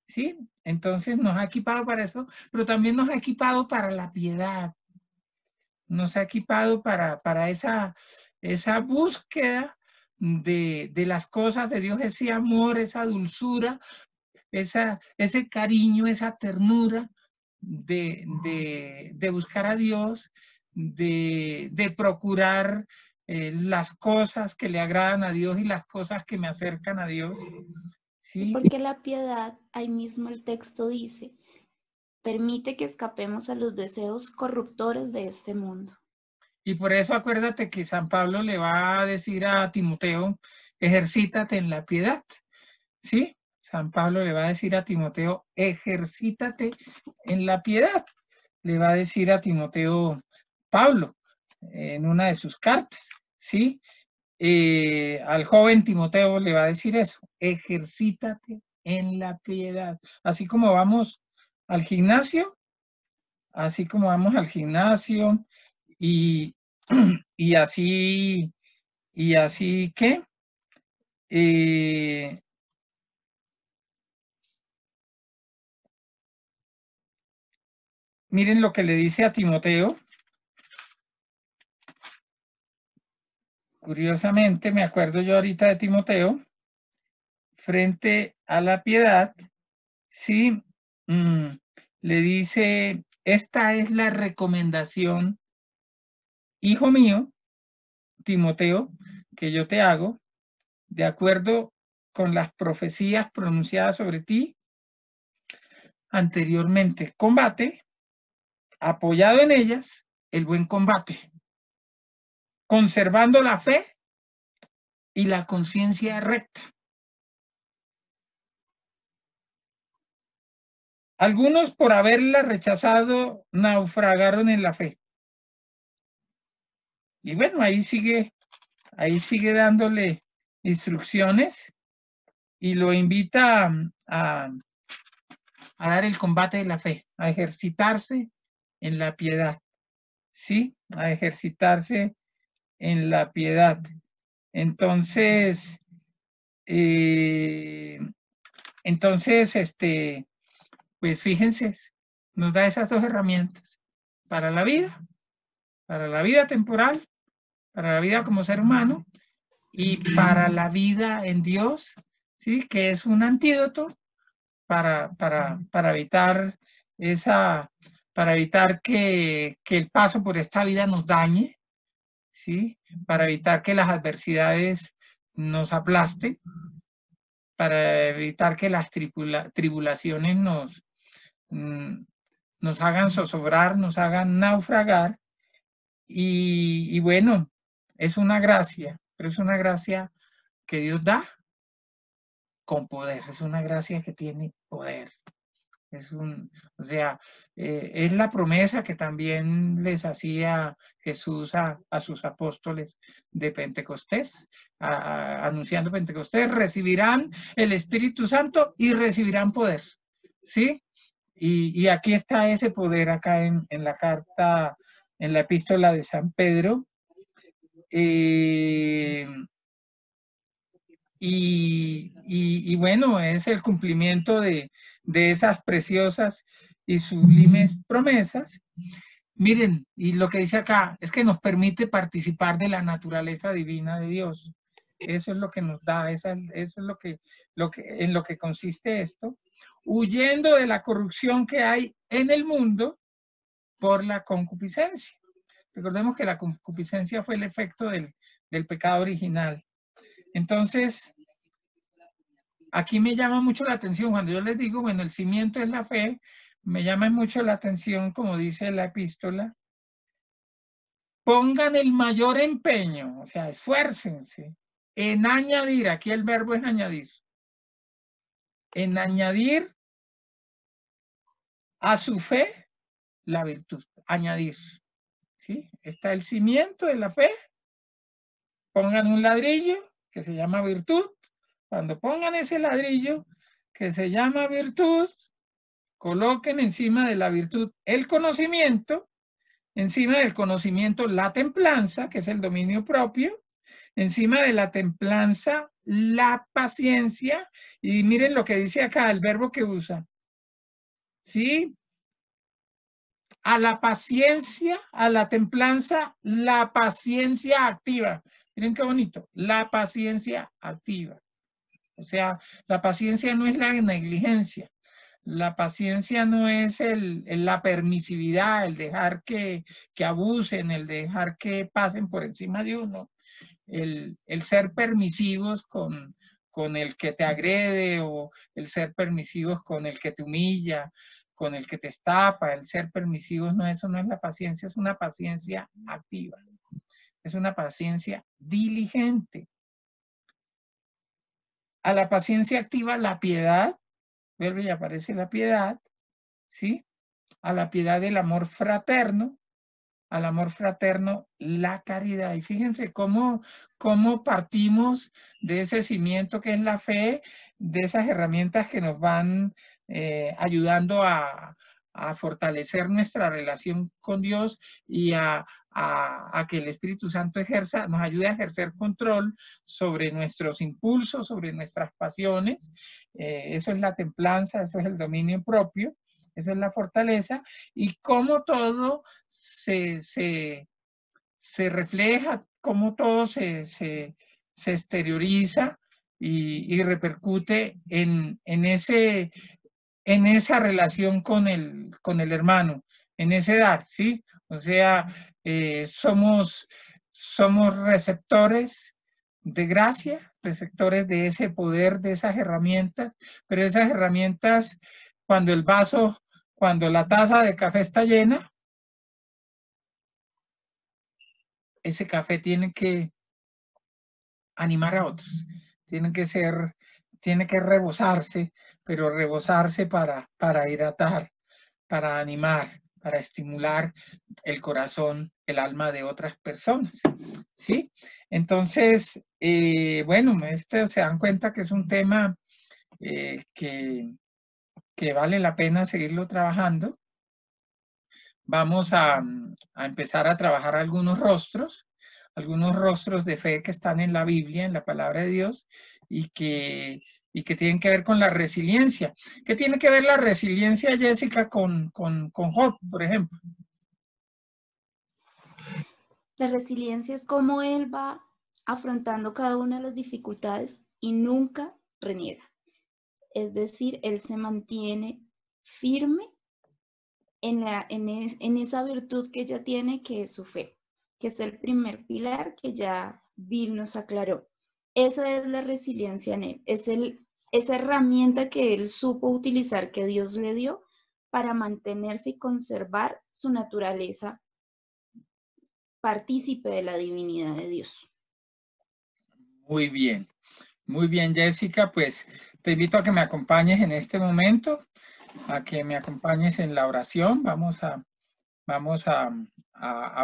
¿sí? Entonces nos ha equipado para eso, pero también nos ha equipado para la piedad, nos ha equipado para esa búsqueda de las cosas de Dios, ese amor, esa dulzura, ese cariño, esa ternura de buscar a Dios, de procurar las cosas que le agradan a Dios y las cosas que me acercan a Dios. ¿Sí? Porque la piedad, ahí mismo el texto dice, permite que escapemos a los deseos corruptores de este mundo. Y por eso acuérdate que San Pablo le va a decir a Timoteo, ejercítate en la piedad, ¿sí? San Pablo le va a decir a Timoteo, ejercítate en la piedad. Le va a decir a Timoteo Pablo en una de sus cartas, ¿sí? Al joven Timoteo le va a decir eso, ejercítate en la piedad. Así como vamos al gimnasio, y, y así que miren lo que le dice a Timoteo. Curiosamente, me acuerdo yo ahorita de Timoteo, frente a la piedad, sí, le dice, esta es la recomendación, hijo mío, Timoteo, que yo te hago, de acuerdo con las profecías pronunciadas sobre ti anteriormente. Combate, apoyado en ellas, el buen combate, conservando la fe y la conciencia recta. Algunos, por haberla rechazado, naufragaron en la fe. Y bueno, ahí sigue dándole instrucciones y lo invita a dar el combate de la fe, a ejercitarse en la piedad, ¿sí? A ejercitarse en la piedad. Entonces, pues fíjense, nos da esas dos herramientas para la vida temporal, para la vida como ser humano y para la vida en Dios, ¿sí? Que es un antídoto para evitar para evitar que el paso por esta vida nos dañe, ¿sí? Para evitar que las adversidades nos aplasten, para evitar que las tribulaciones nos hagan zozobrar, nos hagan naufragar. Y bueno, es una gracia, pero es una gracia que Dios da con poder, es una gracia que tiene poder. O sea, es la promesa que también les hacía Jesús a sus apóstoles de Pentecostés, anunciando Pentecostés, recibirán el Espíritu Santo y recibirán poder, ¿sí? Y aquí está ese poder, acá en la carta, en la epístola de San Pedro. Y bueno, es el cumplimiento de esas preciosas y sublimes promesas. Miren, y lo que dice acá es que nos permite participar de la naturaleza divina de Dios. Eso es lo que nos da, eso es en lo que consiste esto, huyendo de la corrupción que hay en el mundo por la concupiscencia. Recordemos que la concupiscencia fue el efecto del pecado original. Entonces, aquí me llama mucho la atención cuando yo les digo, bueno, el cimiento es la fe, me llama mucho la atención, como dice la epístola, pongan el mayor empeño, o sea, esfuércense en añadir, aquí el verbo es añadir, en añadir a su fe la virtud, añadir, ¿sí? Está el cimiento de la fe, pongan un ladrillo que se llama virtud, cuando pongan ese ladrillo que se llama virtud, coloquen encima de la virtud el conocimiento, encima del conocimiento la templanza, que es el dominio propio, encima de la templanza la paciencia, y miren lo que dice acá, el verbo que usa, ¿sí? A la paciencia, a la templanza, la paciencia activa. Miren qué bonito, la paciencia activa. O sea, la paciencia no es la negligencia. La paciencia no es la permisividad, el dejar que abusen, el dejar que pasen por encima de uno, el ser permisivos con el que te agrede o el ser permisivos con el que te humilla, con el que te estafa, el ser permisivos, no, eso no es la paciencia, es una paciencia activa, es una paciencia diligente. A la paciencia activa la piedad, vuelve y aparece la piedad, ¿sí? A la piedad del amor fraterno, al amor fraterno la caridad. Y fíjense cómo partimos de ese cimiento que es la fe, de esas herramientas que nos van ayudando a fortalecer nuestra relación con Dios y a que el Espíritu Santo nos ayude a ejercer control sobre nuestros impulsos, sobre nuestras pasiones. Eso es la templanza, eso es el dominio propio, eso es la fortaleza, y cómo todo se refleja, cómo todo se exterioriza y repercute en esa relación con el hermano, en ese dar, ¿sí? O sea, somos receptores de gracia, receptores de ese poder, de esas herramientas, pero esas herramientas, cuando la taza de café está llena, ese café tiene que animar a otros, tiene que rebosarse, pero rebosarse para hidratar, para animar, para estimular el corazón, el alma de otras personas, ¿sí? Entonces, bueno, se dan cuenta que es un tema que vale la pena seguirlo trabajando. Vamos a empezar a trabajar algunos rostros de fe que están en la Biblia, en la palabra de Dios, y que tienen que ver con la resiliencia. ¿Qué tiene que ver la resiliencia, Jessica, con Job, por ejemplo? La resiliencia es cómo él va afrontando cada una de las dificultades y nunca reniega. Es decir, él se mantiene firme en esa virtud que ella tiene, que es su fe, que es el primer pilar que ya Bill nos aclaró. Esa es la resiliencia en él, es esa herramienta que él supo utilizar, que Dios le dio para mantenerse y conservar su naturaleza partícipe de la divinidad de Dios. Muy bien, Jessica, pues te invito a que me acompañes en este momento, a que me acompañes en la oración. Vamos a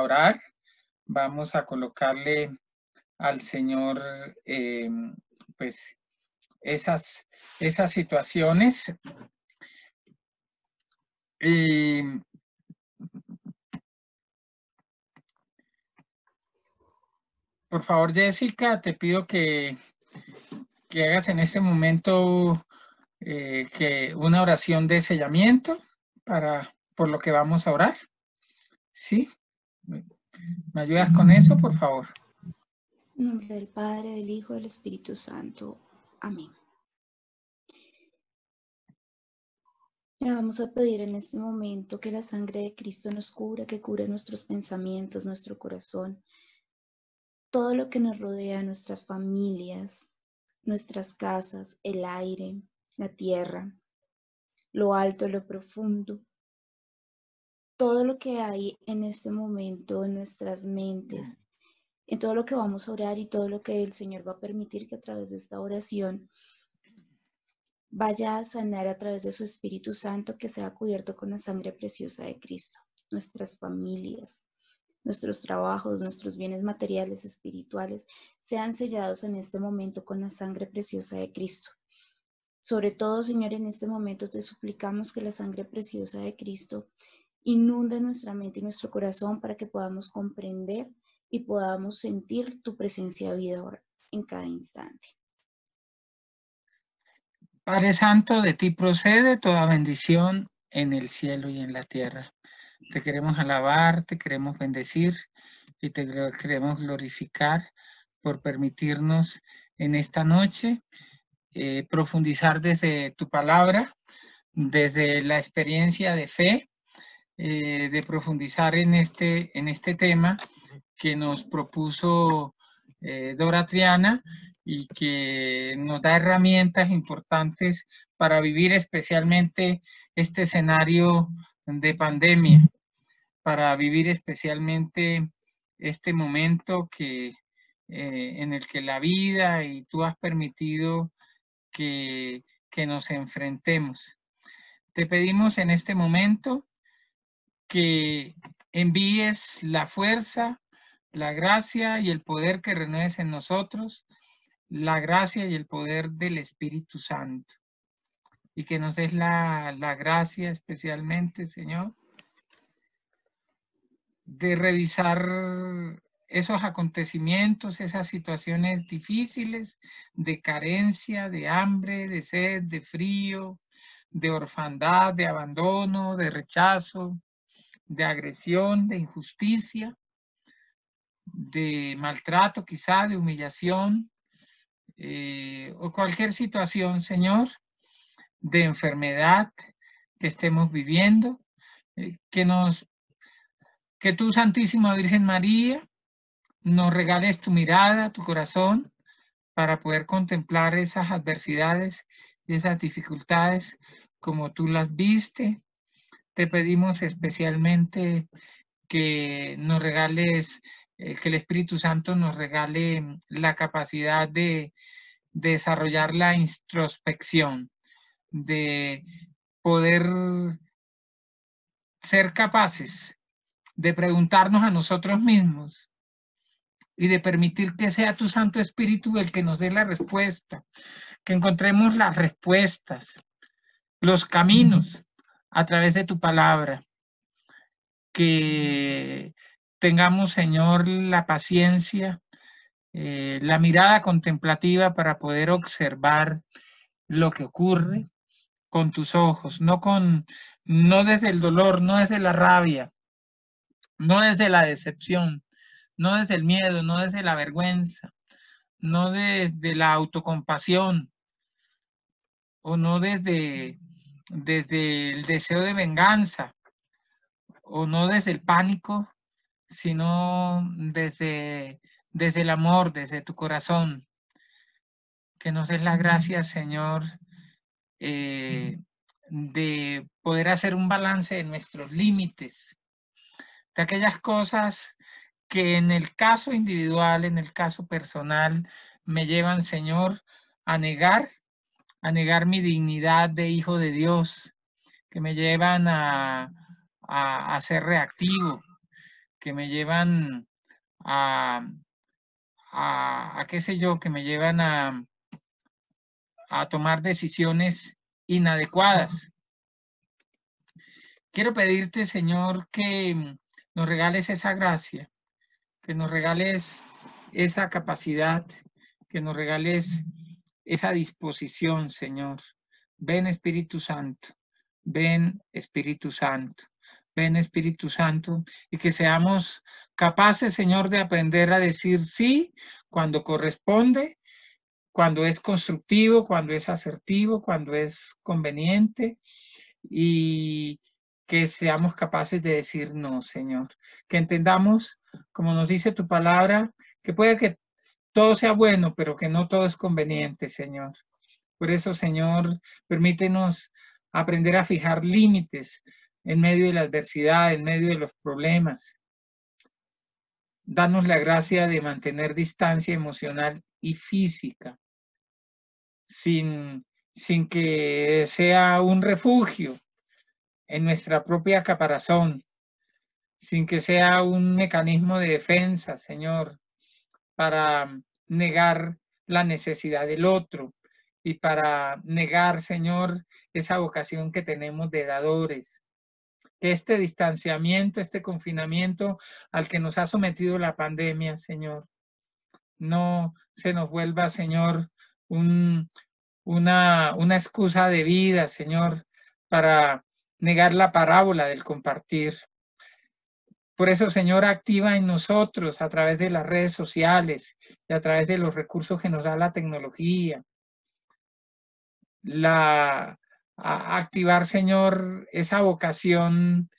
orar, vamos a colocarle al Señor pues esas situaciones. Por favor, Jessica, te pido que hagas en este momento que una oración de sellamiento por lo que vamos a orar. ¿Sí? ¿Me ayudas con eso, por favor? En nombre del Padre, del Hijo y del Espíritu Santo. Amén. Le vamos a pedir en este momento que la sangre de Cristo nos cubra, que cure nuestros pensamientos, nuestro corazón, todo lo que nos rodea, nuestras familias, nuestras casas, el aire, la tierra, lo alto, lo profundo, todo lo que hay en este momento en nuestras mentes, en todo lo que vamos a orar y todo lo que el Señor va a permitir que a través de esta oración vaya a sanar a través de su Espíritu Santo, que sea cubierto con la sangre preciosa de Cristo. Nuestras familias, nuestros trabajos, nuestros bienes materiales, espirituales, sean sellados en este momento con la sangre preciosa de Cristo. Sobre todo, Señor, en este momento te suplicamos que la sangre preciosa de Cristo inunde nuestra mente y nuestro corazón para que podamos comprender y podamos sentir tu presencia viva en cada instante. Padre Santo, de ti procede toda bendición en el cielo y en la tierra. Te queremos alabar, te queremos bendecir y te queremos glorificar por permitirnos en esta noche profundizar desde tu palabra, desde la experiencia de fe, de profundizar en este tema que nos propuso Dora Triana y que nos da herramientas importantes para vivir especialmente este escenario de pandemia, para vivir especialmente este momento en el que la vida y tú has permitido que nos enfrentemos. Te pedimos en este momento que envíes la fuerza, la gracia y el poder que renueves en nosotros, la gracia y el poder del Espíritu Santo. Y que nos des la gracia especialmente, Señor, de revisar esos acontecimientos, esas situaciones difíciles de carencia, de hambre, de sed, de frío, de orfandad, de abandono, de rechazo, de agresión, de injusticia, de maltrato quizá, de humillación, o cualquier situación, Señor, de enfermedad que estemos viviendo, que tú, Santísima Virgen María, nos regales tu mirada, tu corazón, para poder contemplar esas adversidades y esas dificultades como tú las viste. Te pedimos especialmente que nos regales, que el Espíritu Santo nos regale la capacidad de desarrollar la introspección, de poder ser capaces de preguntarnos a nosotros mismos y de permitir que sea tu Santo Espíritu el que nos dé la respuesta, que encontremos las respuestas, los caminos a través de tu palabra, que tengamos, Señor, la paciencia, la mirada contemplativa para poder observar lo que ocurre con tus ojos, no desde el dolor, no desde la rabia, no desde la decepción, no desde el miedo, no desde la vergüenza, no desde la autocompasión o no desde el deseo de venganza o no desde el pánico, sino desde el amor, desde tu corazón. Que nos des la gracia, Señor, de poder hacer un balance de nuestros límites, de aquellas cosas que en el caso individual, en el caso personal, me llevan, Señor, a negar mi dignidad de hijo de Dios, que me llevan a ser reactivo, que me llevan a qué sé yo, que me llevan a tomar decisiones inadecuadas. Quiero pedirte, Señor, que nos regales esa gracia, que nos regales esa capacidad, que nos regales esa disposición, Señor. Ven, Espíritu Santo, ven, Espíritu Santo, ven, Espíritu Santo, y que seamos capaces, Señor, de aprender a decir sí cuando corresponde, cuando es constructivo, cuando es asertivo, cuando es conveniente, y que seamos capaces de decir no, Señor. Que entendamos, como nos dice tu palabra, que puede que todo sea bueno, pero que no todo es conveniente, Señor. Por eso, Señor, permítenos aprender a fijar límites en medio de la adversidad, en medio de los problemas. Danos la gracia de mantener distancia emocional y física, sin que sea un refugio en nuestra propia caparazón, sin que sea un mecanismo de defensa, Señor, para negar la necesidad del otro y para negar, Señor, esa vocación que tenemos de dadores. Que este distanciamiento, este confinamiento al que nos ha sometido la pandemia, Señor, no se nos vuelva, Señor, una excusa de vida, Señor, para negar la parábola del compartir. Por eso, Señor, activa en nosotros a través de las redes sociales y a través de los recursos que nos da la tecnología, activar, Señor, esa vocación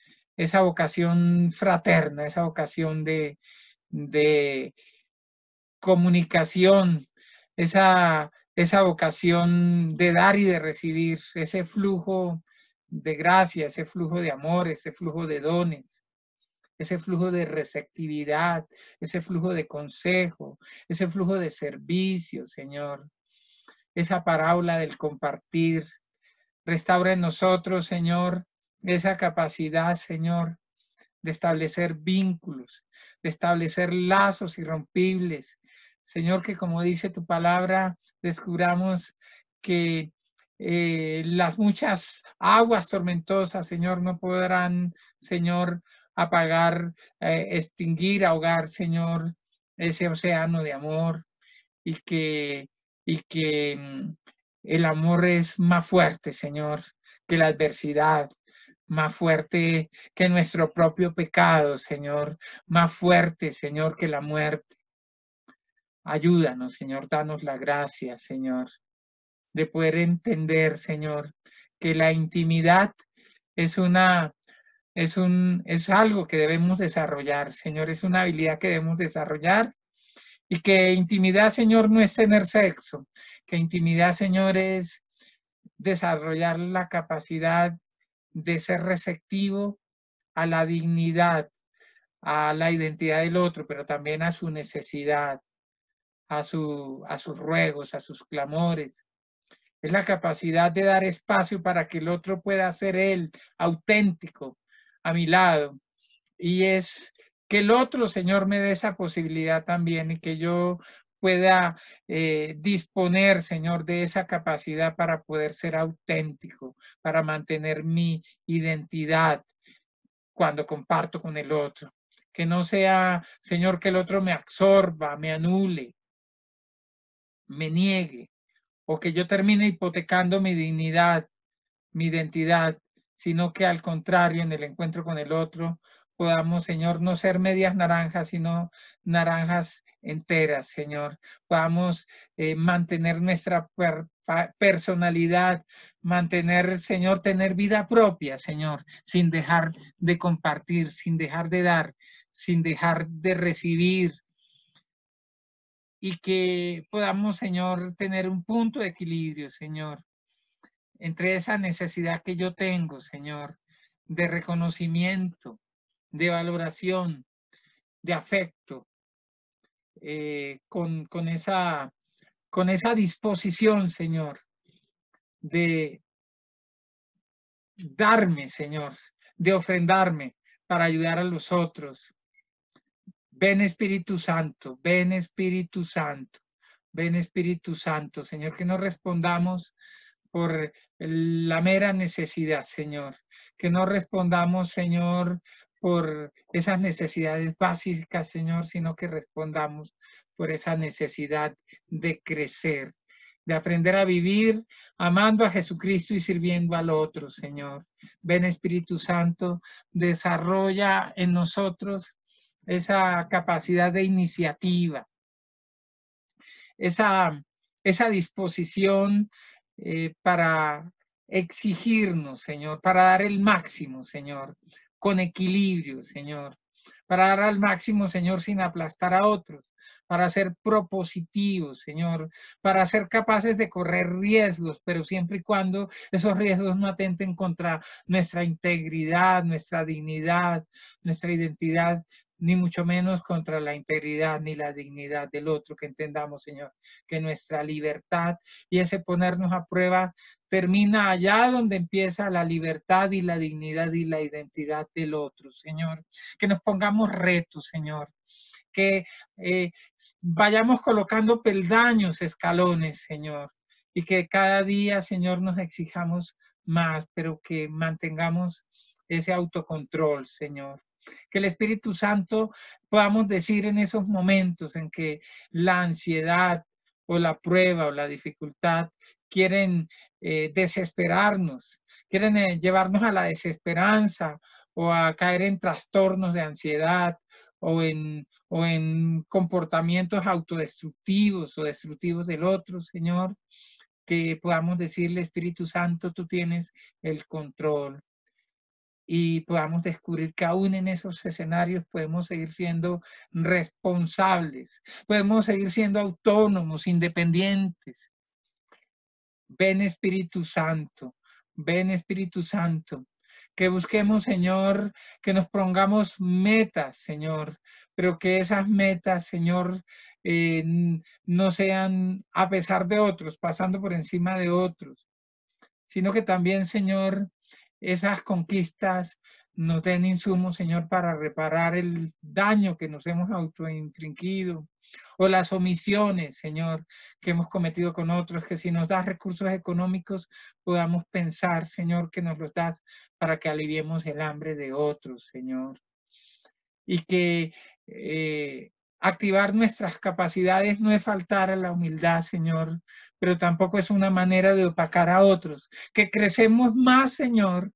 fraterna, esa vocación de comunicación, esa vocación de dar y de recibir, ese flujo de gracia, ese flujo de amor, ese flujo de dones, ese flujo de receptividad, ese flujo de consejo, ese flujo de servicio, Señor. Esa parábola del compartir. Restaura en nosotros, Señor, esa capacidad, Señor, de establecer vínculos, de establecer lazos irrompibles. Señor, que como dice tu palabra, descubramos que las muchas aguas tormentosas, Señor, no podrán, Señor, apagar, extinguir, ahogar, Señor, ese océano de amor, y que el amor es más fuerte, Señor, que la adversidad, más fuerte que nuestro propio pecado, Señor, más fuerte, Señor, que la muerte. Ayúdanos, Señor, danos la gracia, Señor, de poder entender, Señor, que la intimidad es algo que debemos desarrollar, Señor, es una habilidad que debemos desarrollar, y que intimidad, Señor, no es tener sexo, que intimidad, Señor, es desarrollar la capacidad de ser receptivo a la dignidad, a la identidad del otro, pero también a su necesidad, a sus ruegos, a sus clamores. Es la capacidad de dar espacio para que el otro pueda ser él, auténtico, a mi lado. Y es que el otro, Señor, me dé esa posibilidad también, y que yo pueda disponer, Señor, de esa capacidad para poder ser auténtico, para mantener mi identidad cuando comparto con el otro. Que no sea, Señor, que el otro me absorba, me anule, me niegue, o que yo termine hipotecando mi dignidad, mi identidad, sino que al contrario, en el encuentro con el otro, podamos, Señor, no ser medias naranjas, sino naranjas enteras, Señor. Podamos mantener nuestra personalidad, mantener, Señor, tener vida propia, Señor, sin dejar de compartir, sin dejar de dar, sin dejar de recibir, y que podamos, Señor, tener un punto de equilibrio, Señor, entre esa necesidad que yo tengo, Señor, de reconocimiento, de valoración, de afecto, con esa disposición, Señor, de darme, Señor, de ofrendarme para ayudar a los otros. Ven Espíritu Santo, ven Espíritu Santo, ven Espíritu Santo, Señor, que no respondamos por la mera necesidad, Señor. Que no respondamos, Señor, por esas necesidades básicas, Señor, sino que respondamos por esa necesidad de crecer, de aprender a vivir amando a Jesucristo y sirviendo al otro, Señor. Ven Espíritu Santo, desarrolla en nosotros esa capacidad de iniciativa, esa disposición para exigirnos, Señor, para dar el máximo, Señor, con equilibrio, Señor, para dar al máximo, Señor, sin aplastar a otros, para ser propositivos, Señor, para ser capaces de correr riesgos, pero siempre y cuando esos riesgos no atenten contra nuestra integridad, nuestra dignidad, nuestra identidad, ni mucho menos contra la integridad ni la dignidad del otro. Que entendamos, Señor, que nuestra libertad y ese ponernos a prueba termina allá donde empieza la libertad y la dignidad y la identidad del otro, Señor. Que nos pongamos retos, Señor. Que vayamos colocando peldaños, escalones, Señor. Y que cada día, Señor, nos exijamos más, pero que mantengamos ese autocontrol, Señor. Que el Espíritu Santo podamos decir en esos momentos en que la ansiedad o la prueba o la dificultad quieren desesperarnos, quieren llevarnos a la desesperanza o a caer en trastornos de ansiedad o en comportamientos autodestructivos o destructivos del otro, Señor, que podamos decirle, Espíritu Santo, tú tienes el control. Y podamos descubrir que aún en esos escenarios podemos seguir siendo responsables, podemos seguir siendo autónomos, independientes. Ven Espíritu Santo, ven Espíritu Santo. Que busquemos, Señor, que nos pongamos metas, Señor, pero que esas metas, Señor, no sean a pesar de otros, pasando por encima de otros, sino que también, Señor, esas conquistas nos den insumos, Señor, para reparar el daño que nos hemos autoinfligido o las omisiones, Señor, que hemos cometido con otros, que si nos das recursos económicos podamos pensar, Señor, que nos los das para que aliviemos el hambre de otros, Señor. Y que activar nuestras capacidades no es faltar a la humildad, Señor, pero tampoco es una manera de opacar a otros. Que crecemos más, Señor,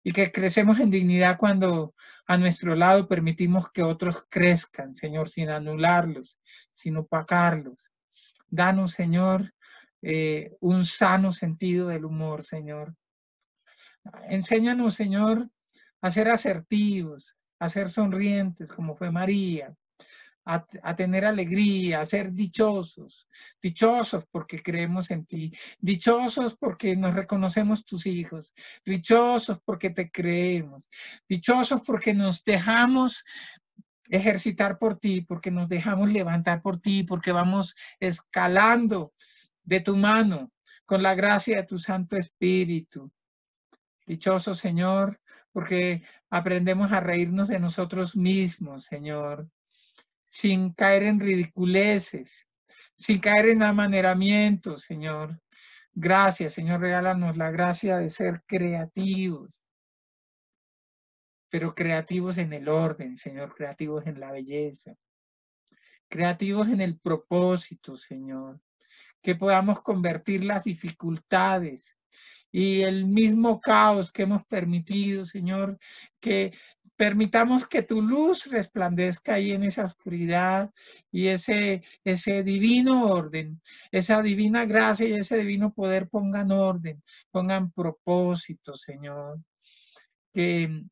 y que crecemos en dignidad cuando a nuestro lado permitimos que otros crezcan, Señor, sin anularlos, sin opacarlos. Danos, Señor, un sano sentido del humor, Señor. Enséñanos, Señor, a ser asertivos, a ser sonrientes, como fue María, a tener alegría, a ser dichosos, dichosos porque creemos en ti, dichosos porque nos reconocemos tus hijos, dichosos porque te creemos, dichosos porque nos dejamos ejercitar por ti, porque nos dejamos levantar por ti, porque vamos escalando de tu mano con la gracia de tu Santo Espíritu. Dichoso, Señor, porque aprendemos a reírnos de nosotros mismos, Señor. sin caer en ridiculeces, sin caer en amaneramientos, Señor. Gracias, Señor, regálanos la gracia de ser creativos, pero creativos en el orden, Señor, creativos en la belleza, creativos en el propósito, Señor, que podamos convertir las dificultades y el mismo caos que hemos permitido, Señor, que permitamos que tu luz resplandezca ahí en esa oscuridad y ese divino orden, esa divina gracia y ese divino poder pongan orden, pongan propósito, Señor. Que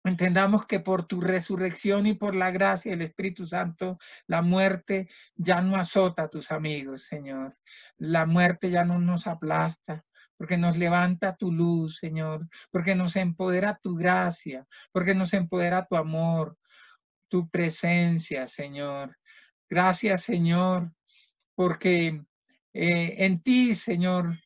entendamos que por tu resurrección y por la gracia del Espíritu Santo, la muerte ya no azota a tus amigos, Señor. La muerte ya no nos aplasta, porque nos levanta tu luz, Señor, porque nos empodera tu gracia, porque nos empodera tu amor, tu presencia, Señor. Gracias, Señor, porque en ti, Señor,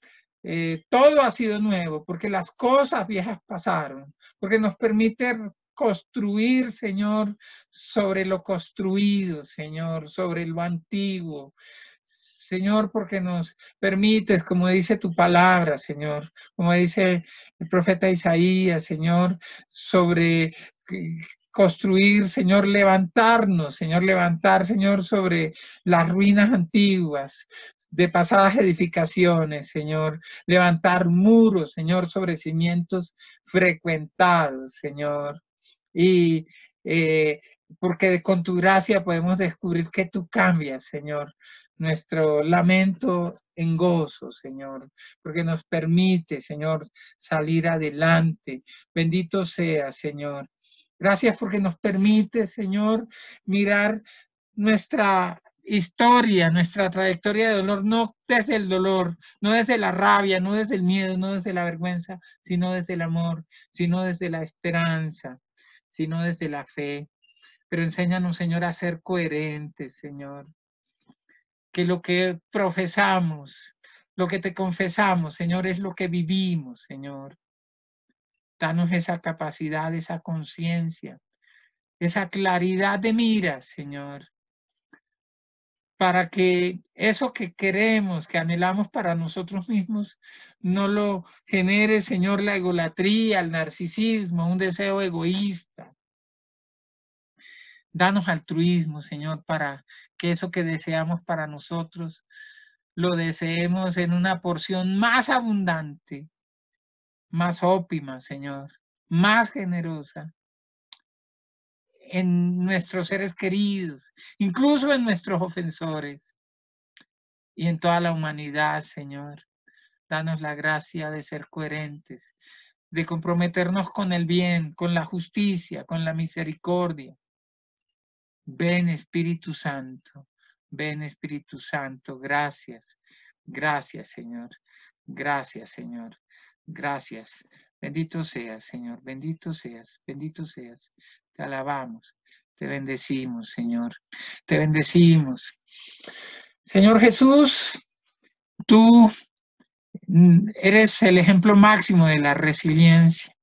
todo ha sido nuevo, porque las cosas viejas pasaron, porque nos permite construir, Señor, sobre lo construido, Señor, sobre lo antiguo. Señor, porque nos permites, como dice tu palabra, Señor, como dice el profeta Isaías, Señor, sobre construir, Señor, levantarnos, Señor, levantar, Señor, sobre las ruinas antiguas de pasadas edificaciones, Señor, levantar muros, Señor, sobre cimientos frecuentados, Señor, y porque con tu gracia podemos descubrir que tú cambias, Señor, nuestro lamento en gozo, Señor, porque nos permite, Señor, salir adelante. Bendito sea, Señor. Gracias porque nos permite, Señor, mirar nuestra historia, nuestra trayectoria de dolor, no desde el dolor, no desde la rabia, no desde el miedo, no desde la vergüenza, sino desde el amor, sino desde la esperanza, sino desde la fe. Pero enséñanos, Señor, a ser coherentes, Señor. Que lo que profesamos, lo que te confesamos, Señor, es lo que vivimos, Señor. Danos esa capacidad, esa conciencia, esa claridad de mira, Señor, para que eso que queremos, que anhelamos para nosotros mismos, no lo genere, Señor, la egolatría, el narcisismo, un deseo egoísta. Danos altruismo, Señor, para que eso que deseamos para nosotros lo deseemos en una porción más abundante, más óptima, Señor, más generosa en nuestros seres queridos, incluso en nuestros ofensores y en toda la humanidad, Señor. Danos la gracia de ser coherentes, de comprometernos con el bien, con la justicia, con la misericordia. Ven, Espíritu Santo. Ven, Espíritu Santo. Gracias. Gracias, Señor. Gracias, Señor. Gracias. Bendito seas, Señor. Bendito seas. Bendito seas. Te alabamos. Te bendecimos, Señor. Te bendecimos. Señor Jesús, tú eres el ejemplo máximo de la resiliencia.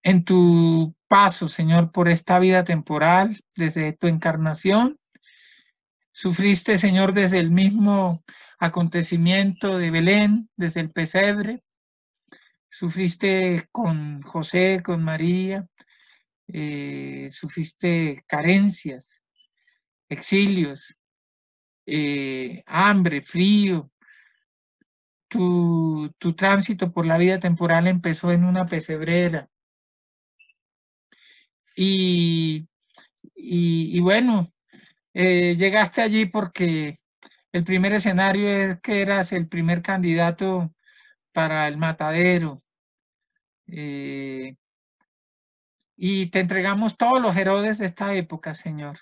En tu paso, Señor, por esta vida temporal, desde tu encarnación, sufriste, Señor, desde el mismo acontecimiento de Belén, desde el pesebre. Sufriste con José, con María, sufriste carencias, exilios, hambre, frío. Tu tránsito por la vida temporal empezó en una pesebrera. Y bueno, llegaste allí porque el primer escenario es que eras el primer candidato para el matadero. Y te entregamos todos los Herodes de esta época, Señor.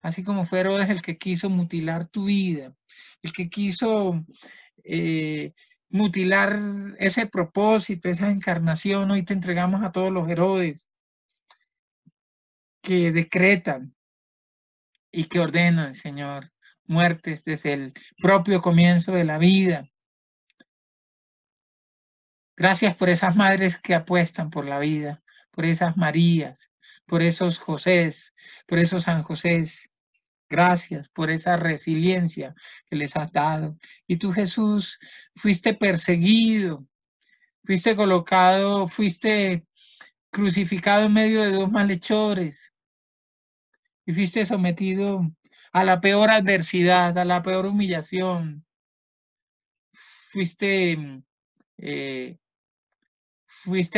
Así como fue Herodes el que quiso mutilar tu vida, el que quiso mutilar ese propósito, esa encarnación. Hoy te entregamos a todos los Herodes que decretan y que ordenan, Señor, muertes desde el propio comienzo de la vida. Gracias por esas madres que apuestan por la vida, por esas Marías, por esos Josés, por esos San Josés. Gracias por esa resiliencia que les has dado. Y tú, Jesús, fuiste perseguido, fuiste colocado, fuiste crucificado en medio de dos malhechores y fuiste sometido a la peor adversidad, a la peor humillación. Fuiste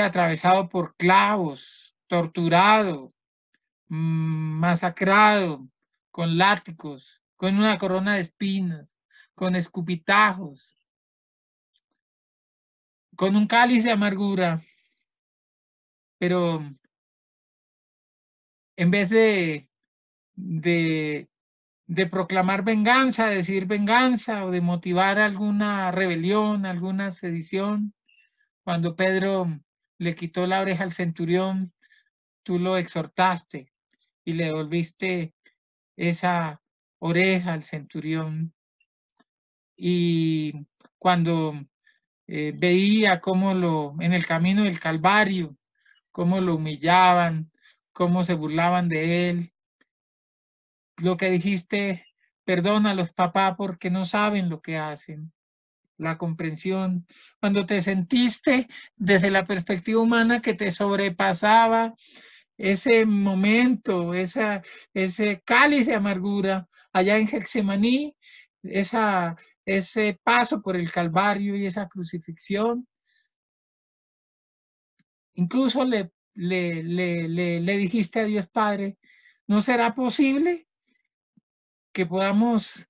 atravesado por clavos, torturado, masacrado, con látigos, con una corona de espinas, con escupitajos, con un cáliz de amargura, pero en vez de proclamar venganza, decir venganza o de motivar alguna rebelión, alguna sedición, cuando Pedro le quitó la oreja al centurión, tú lo exhortaste y le devolviste esa oreja al centurión. Y cuando veía cómo en el camino del Calvario, cómo lo humillaban, cómo se burlaban de él, lo que dijiste, perdónalos, papá, porque no saben lo que hacen. La comprensión, cuando te sentiste desde la perspectiva humana que te sobrepasaba ese momento, ese cáliz de amargura allá en Getsemaní, ese paso por el Calvario y esa crucifixión. Incluso le dijiste a Dios Padre, ¿no será posible que podamos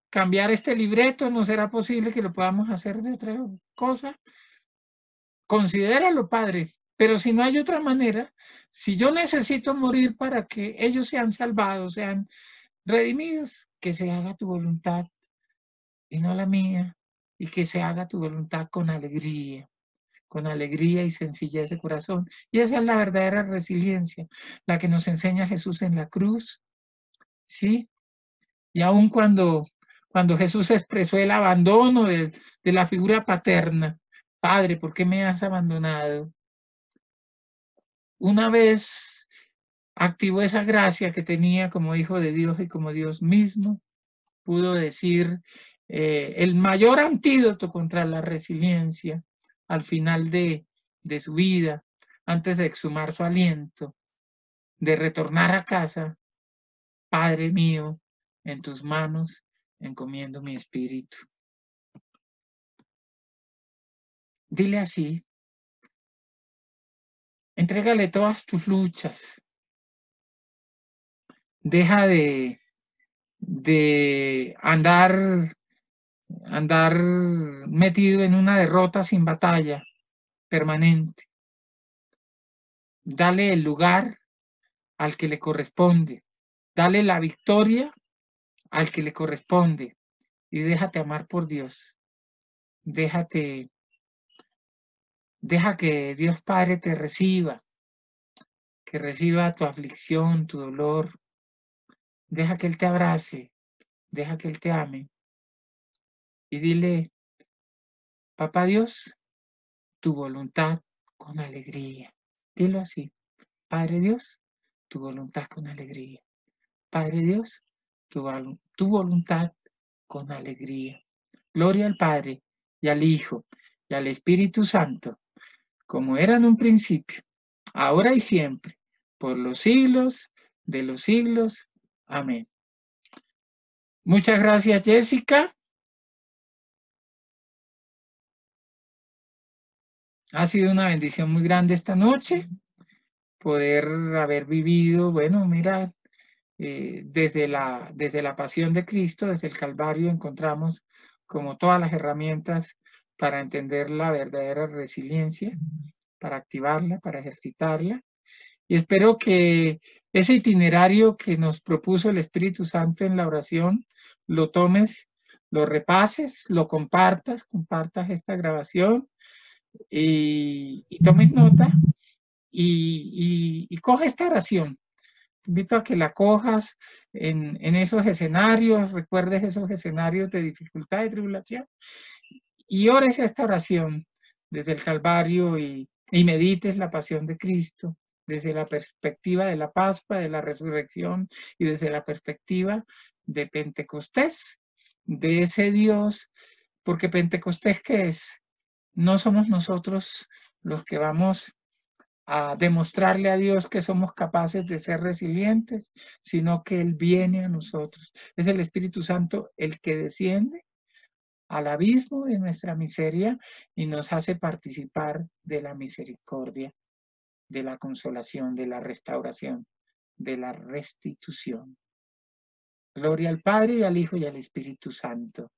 cambiar este libreto? ¿No será posible que lo podamos hacer de otra cosa? Considéralo, Padre, pero si no hay otra manera, si yo necesito morir para que ellos sean salvados, sean redimidos, que se haga tu voluntad y no la mía, y que se haga tu voluntad con alegría y sencillez de corazón. Y esa es la verdadera resiliencia, la que nos enseña Jesús en la cruz, ¿sí? Y aun cuando Jesús expresó el abandono de la figura paterna, Padre, ¿por qué me has abandonado? Una vez activó esa gracia que tenía como hijo de Dios y como Dios mismo, pudo decir el mayor antídoto contra la resiliencia al final de su vida, antes de exhumar su aliento, de retornar a casa: Padre mío, en tus manos encomiendo mi espíritu. Dile así, entrégale todas tus luchas, deja de andar metido en una derrota sin batalla permanente. Dale el lugar al que le corresponde, dale la victoria al que le corresponde y déjate amar por Dios. Deja que Dios Padre te reciba, que reciba tu aflicción, tu dolor. Deja que Él te abrace, deja que Él te ame y dile: Papá Dios, tu voluntad con alegría. Dilo así: Padre Dios, tu voluntad con alegría. Padre Dios, tu voluntad con alegría. Gloria al Padre y al Hijo y al Espíritu Santo, como era en un principio, ahora y siempre, por los siglos de los siglos. Amén. Muchas gracias, Jessica. Ha sido una bendición muy grande esta noche poder haber vivido, bueno, mira, desde la pasión de Cristo, desde el Calvario, encontramos como todas las herramientas para entender la verdadera resiliencia, para activarla, para ejercitarla. Y espero que ese itinerario que nos propuso el Espíritu Santo en la oración, lo tomes, lo repases, lo compartas esta grabación y tomes nota y coge esta oración. Te invito a que la cojas en esos escenarios, recuerdes esos escenarios de dificultad y tribulación y ores esta oración desde el Calvario y medites la pasión de Cristo, desde la perspectiva de la Pascua, de la resurrección y desde la perspectiva de Pentecostés, de ese Dios, porque Pentecostés, ¿qué es? No somos nosotros los que vamos a demostrarle a Dios que somos capaces de ser resilientes, sino que Él viene a nosotros. Es el Espíritu Santo el que desciende al abismo de nuestra miseria y nos hace participar de la misericordia, de la consolación, de la restauración, de la restitución. Gloria al Padre y al Hijo y al Espíritu Santo.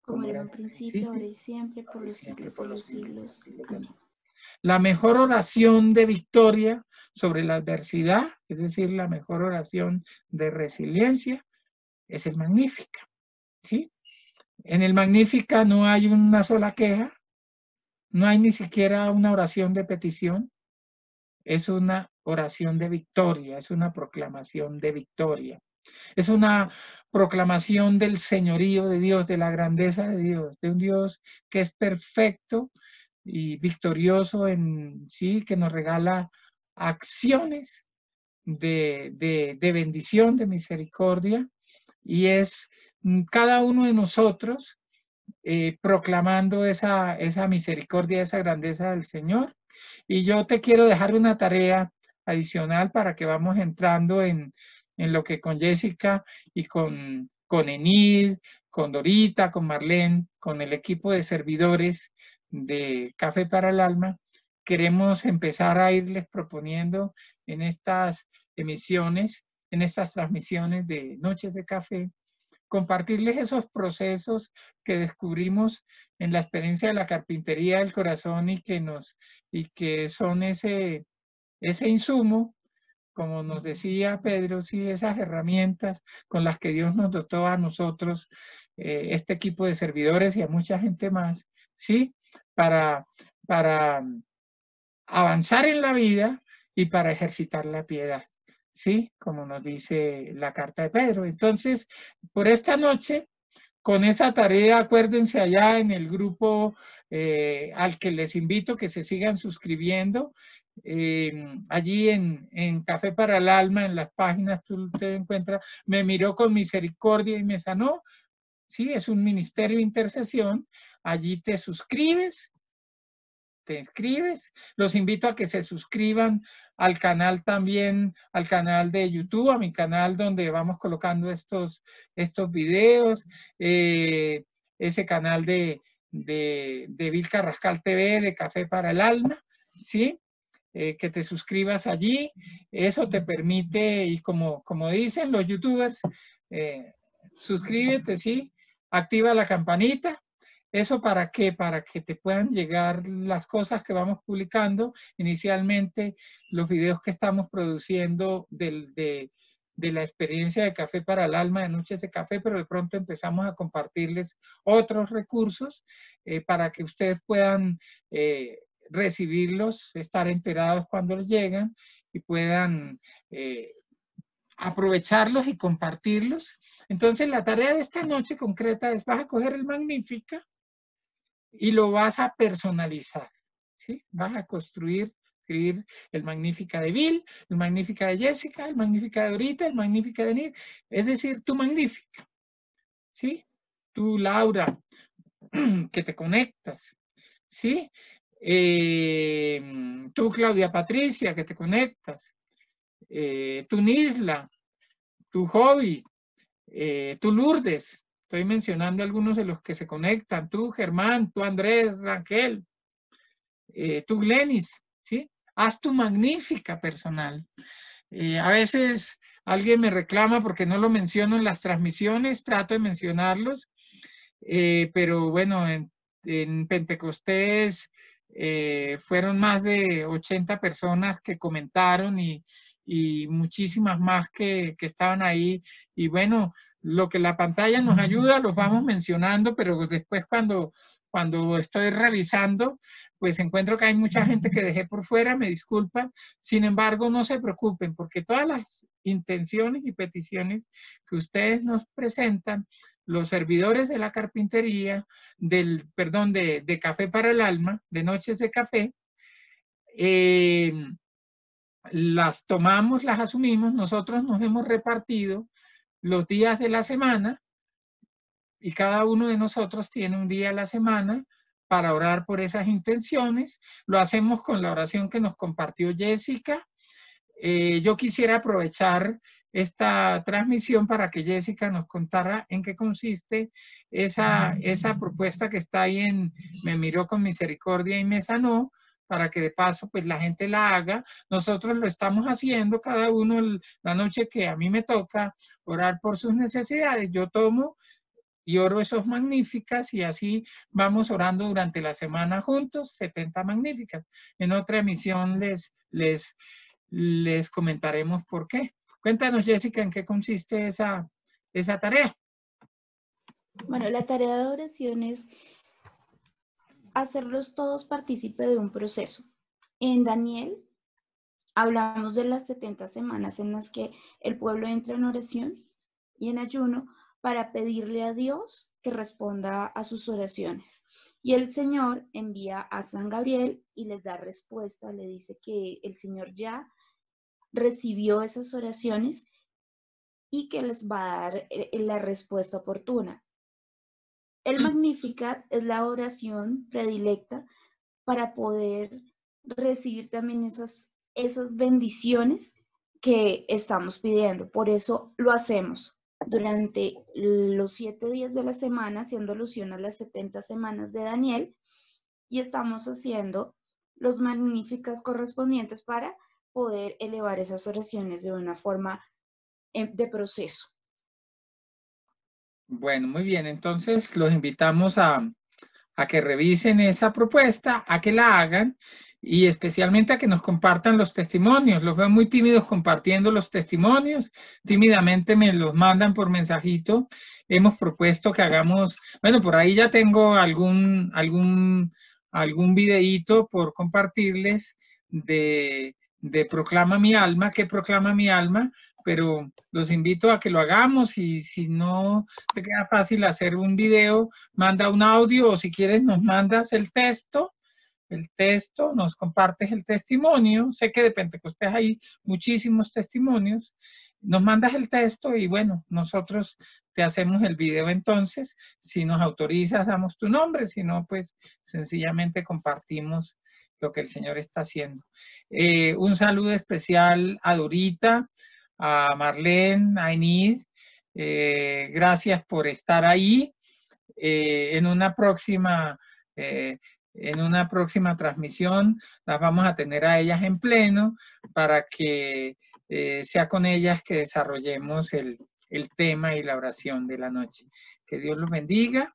Como era en un principio, ahora y siempre, por los siglos de los siglos. Amén. La mejor oración de victoria sobre la adversidad, es decir, la mejor oración de resiliencia, es el Magnífica, ¿sí? En el Magnífica no hay una sola queja, no hay ni siquiera una oración de petición, es una oración de victoria, es una proclamación de victoria. Es una proclamación del señorío de Dios, de la grandeza de Dios, de un Dios que es perfecto y victorioso en sí, que nos regala acciones de bendición, de misericordia, y es cada uno de nosotros proclamando esa misericordia, esa grandeza del Señor. Y yo te quiero dejar una tarea adicional para que vamos entrando en lo que con Jessica y con Enid, con Dorita, con Marlene, con el equipo de servidores de Café para el Alma, queremos empezar a irles proponiendo en estas emisiones, en estas transmisiones de Noches de Café, compartirles esos procesos que descubrimos en la experiencia de la carpintería del corazón y que son ese insumo, como nos decía Pedro, sí, esas herramientas con las que Dios nos dotó a nosotros, este equipo de servidores y a mucha gente más, sí, para avanzar en la vida y para ejercitar la piedad, ¿sí? Como nos dice la carta de Pedro. Entonces, por esta noche, con esa tarea, acuérdense allá en el grupo al que les invito que se sigan suscribiendo, allí en Café para el Alma, en las páginas tú te encuentras, me miró con misericordia y me sanó, ¿sí? Es un ministerio de intercesión, allí te suscribes, te inscribes. Los invito a que se suscriban al canal también, al canal de YouTube, a mi canal donde vamos colocando estos videos, ese canal de Vil Carrascal TV, de Café para el Alma, ¿sí? Que te suscribas allí. Eso te permite, y como dicen los youtubers, suscríbete, ¿sí? Activa la campanita. ¿Eso para qué? Para que te puedan llegar las cosas que vamos publicando. Inicialmente, los videos que estamos produciendo de la experiencia de Café para el Alma, de Noches de Café, pero de pronto empezamos a compartirles otros recursos para que ustedes puedan recibirlos, estar enterados cuando les llegan y puedan aprovecharlos y compartirlos. Entonces, la tarea de esta noche concreta es: vas a coger el Magnífica y lo vas a personalizar, ¿sí? Vas a escribir el Magnífica de Bill, el Magnífica de Jessica, el Magnífica de Dorita, el Magnífica de Nid, es decir, tu Magnífica, ¿sí? Tú, Laura, que te conectas, ¿sí? Tú, Claudia Patricia, que te conectas, tú, Nisla, tu Hobby, tú, Lourdes. Estoy mencionando algunos de los que se conectan. Tú, Germán, tú, Andrés, Rangel, tú, Glenis, ¿sí? Haz tu Magnífica personal. A veces alguien me reclama porque no lo menciono en las transmisiones, trato de mencionarlos, pero bueno, en Pentecostés fueron más de 80 personas que comentaron y muchísimas más que estaban ahí. Y bueno, lo que la pantalla nos ayuda, los vamos mencionando, pero después cuando estoy revisando, pues encuentro que hay mucha gente que dejé por fuera, me disculpan. Sin embargo, no se preocupen, porque todas las intenciones y peticiones que ustedes nos presentan, los servidores de la carpintería, de Café para el Alma, de Noches de Café, las tomamos, las asumimos, nosotros nos hemos repartido los días de la semana y cada uno de nosotros tiene un día a la semana para orar por esas intenciones. Lo hacemos con la oración que nos compartió Jessica. Yo quisiera aprovechar esta transmisión para que Jessica nos contara en qué consiste esa propuesta que está ahí en Me Miró con Misericordia y Me Sanó, para que de paso pues la gente la haga. Nosotros lo estamos haciendo cada uno la noche que a mí me toca orar por sus necesidades. Yo tomo y oro esos magníficas y así vamos orando durante la semana juntos, 70 magníficas. En otra emisión les comentaremos por qué. Cuéntanos, Jessica, en qué consiste esa tarea. Bueno, la tarea de oración es hacerlos todos partícipe de un proceso. En Daniel hablamos de las 70 semanas en las que el pueblo entra en oración y en ayuno para pedirle a Dios que responda a sus oraciones. Y el Señor envía a San Gabriel y les da respuesta, le dice que el Señor ya recibió esas oraciones y que les va a dar la respuesta oportuna. El Magnificat es la oración predilecta para poder recibir también esas bendiciones que estamos pidiendo. Por eso lo hacemos durante los 7 días de la semana, haciendo alusión a las 70 semanas de Daniel, y estamos haciendo los magníficas correspondientes para poder elevar esas oraciones de una forma de proceso. Bueno, muy bien. Entonces los invitamos a que revisen esa propuesta, a que la hagan y especialmente a que nos compartan los testimonios. Los veo muy tímidos compartiendo los testimonios. Tímidamente me los mandan por mensajito. Hemos propuesto que hagamos, bueno, por ahí ya tengo algún videíto por compartirles de Proclama mi alma. ¿Qué proclama mi alma? Pero los invito a que lo hagamos y si no te queda fácil hacer un video, manda un audio o si quieres nos mandas el texto, nos compartes el testimonio. Sé que de Pentecostés hay muchísimos testimonios. Nos mandas el texto y bueno, nosotros te hacemos el video entonces. Si nos autorizas, damos tu nombre. Si no, pues sencillamente compartimos lo que el Señor está haciendo. Un saludo especial a Dorita, a Marlene, a Enid. Gracias por estar ahí. En una próxima transmisión las vamos a tener a ellas en pleno para que sea con ellas que desarrollemos el tema y la oración de la noche. Que Dios los bendiga.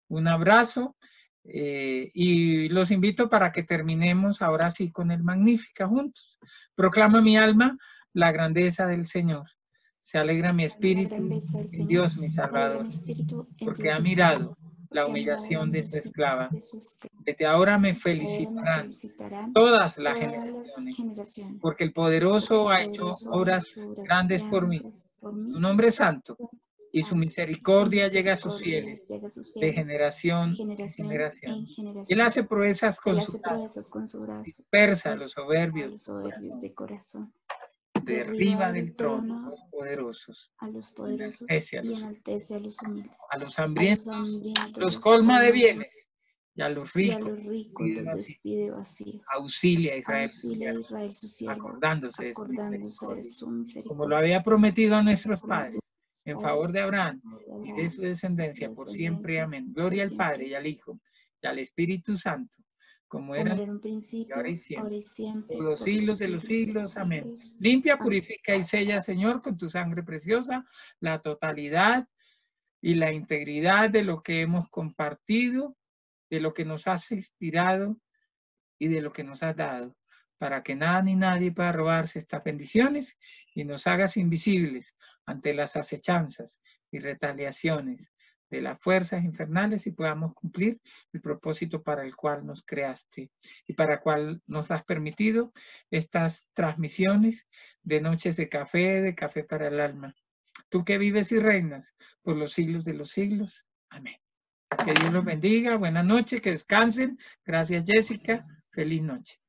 Un abrazo. Y los invito para que terminemos ahora sí con el Magnífica juntos. Proclama mi alma la grandeza del Señor. Se alegra mi espíritu en Dios mi Salvador, porque ha mirado la humillación de su esclava. Desde ahora me felicitarán todas las generaciones, porque el poderoso ha hecho obras grandes por mí. Su nombre es santo y su misericordia llega a sus fieles de generación en generación. Él hace proezas con su brazo, dispersa a los soberbios de corazón. Derriba del trono a los poderosos y enaltece a los humildes. A los hambrientos los colma de bienes y a los ricos los despide vacíos. Auxilia a Israel su siervo, acordándose de su misericordia. Como lo había prometido a nuestros padres, en favor de Abraham y de su descendencia por siempre. Amén. Gloria al Padre y al Hijo y al Espíritu Santo, como era en un principio, ahora y siempre, por los siglos de los siglos. Amén. Limpia, purifica y sella, Señor, con tu sangre preciosa, la totalidad y la integridad de lo que hemos compartido, de lo que nos has inspirado y de lo que nos has dado, para que nada ni nadie pueda robarse estas bendiciones y nos hagas invisibles ante las acechanzas y retaliaciones de las fuerzas infernales y podamos cumplir el propósito para el cual nos creaste y para el cual nos has permitido estas transmisiones de noches de café para el alma. Tú que vives y reinas por los siglos de los siglos. Amén. Que Dios los bendiga. Buenas noches, que descansen. Gracias, Jessica. Feliz noche.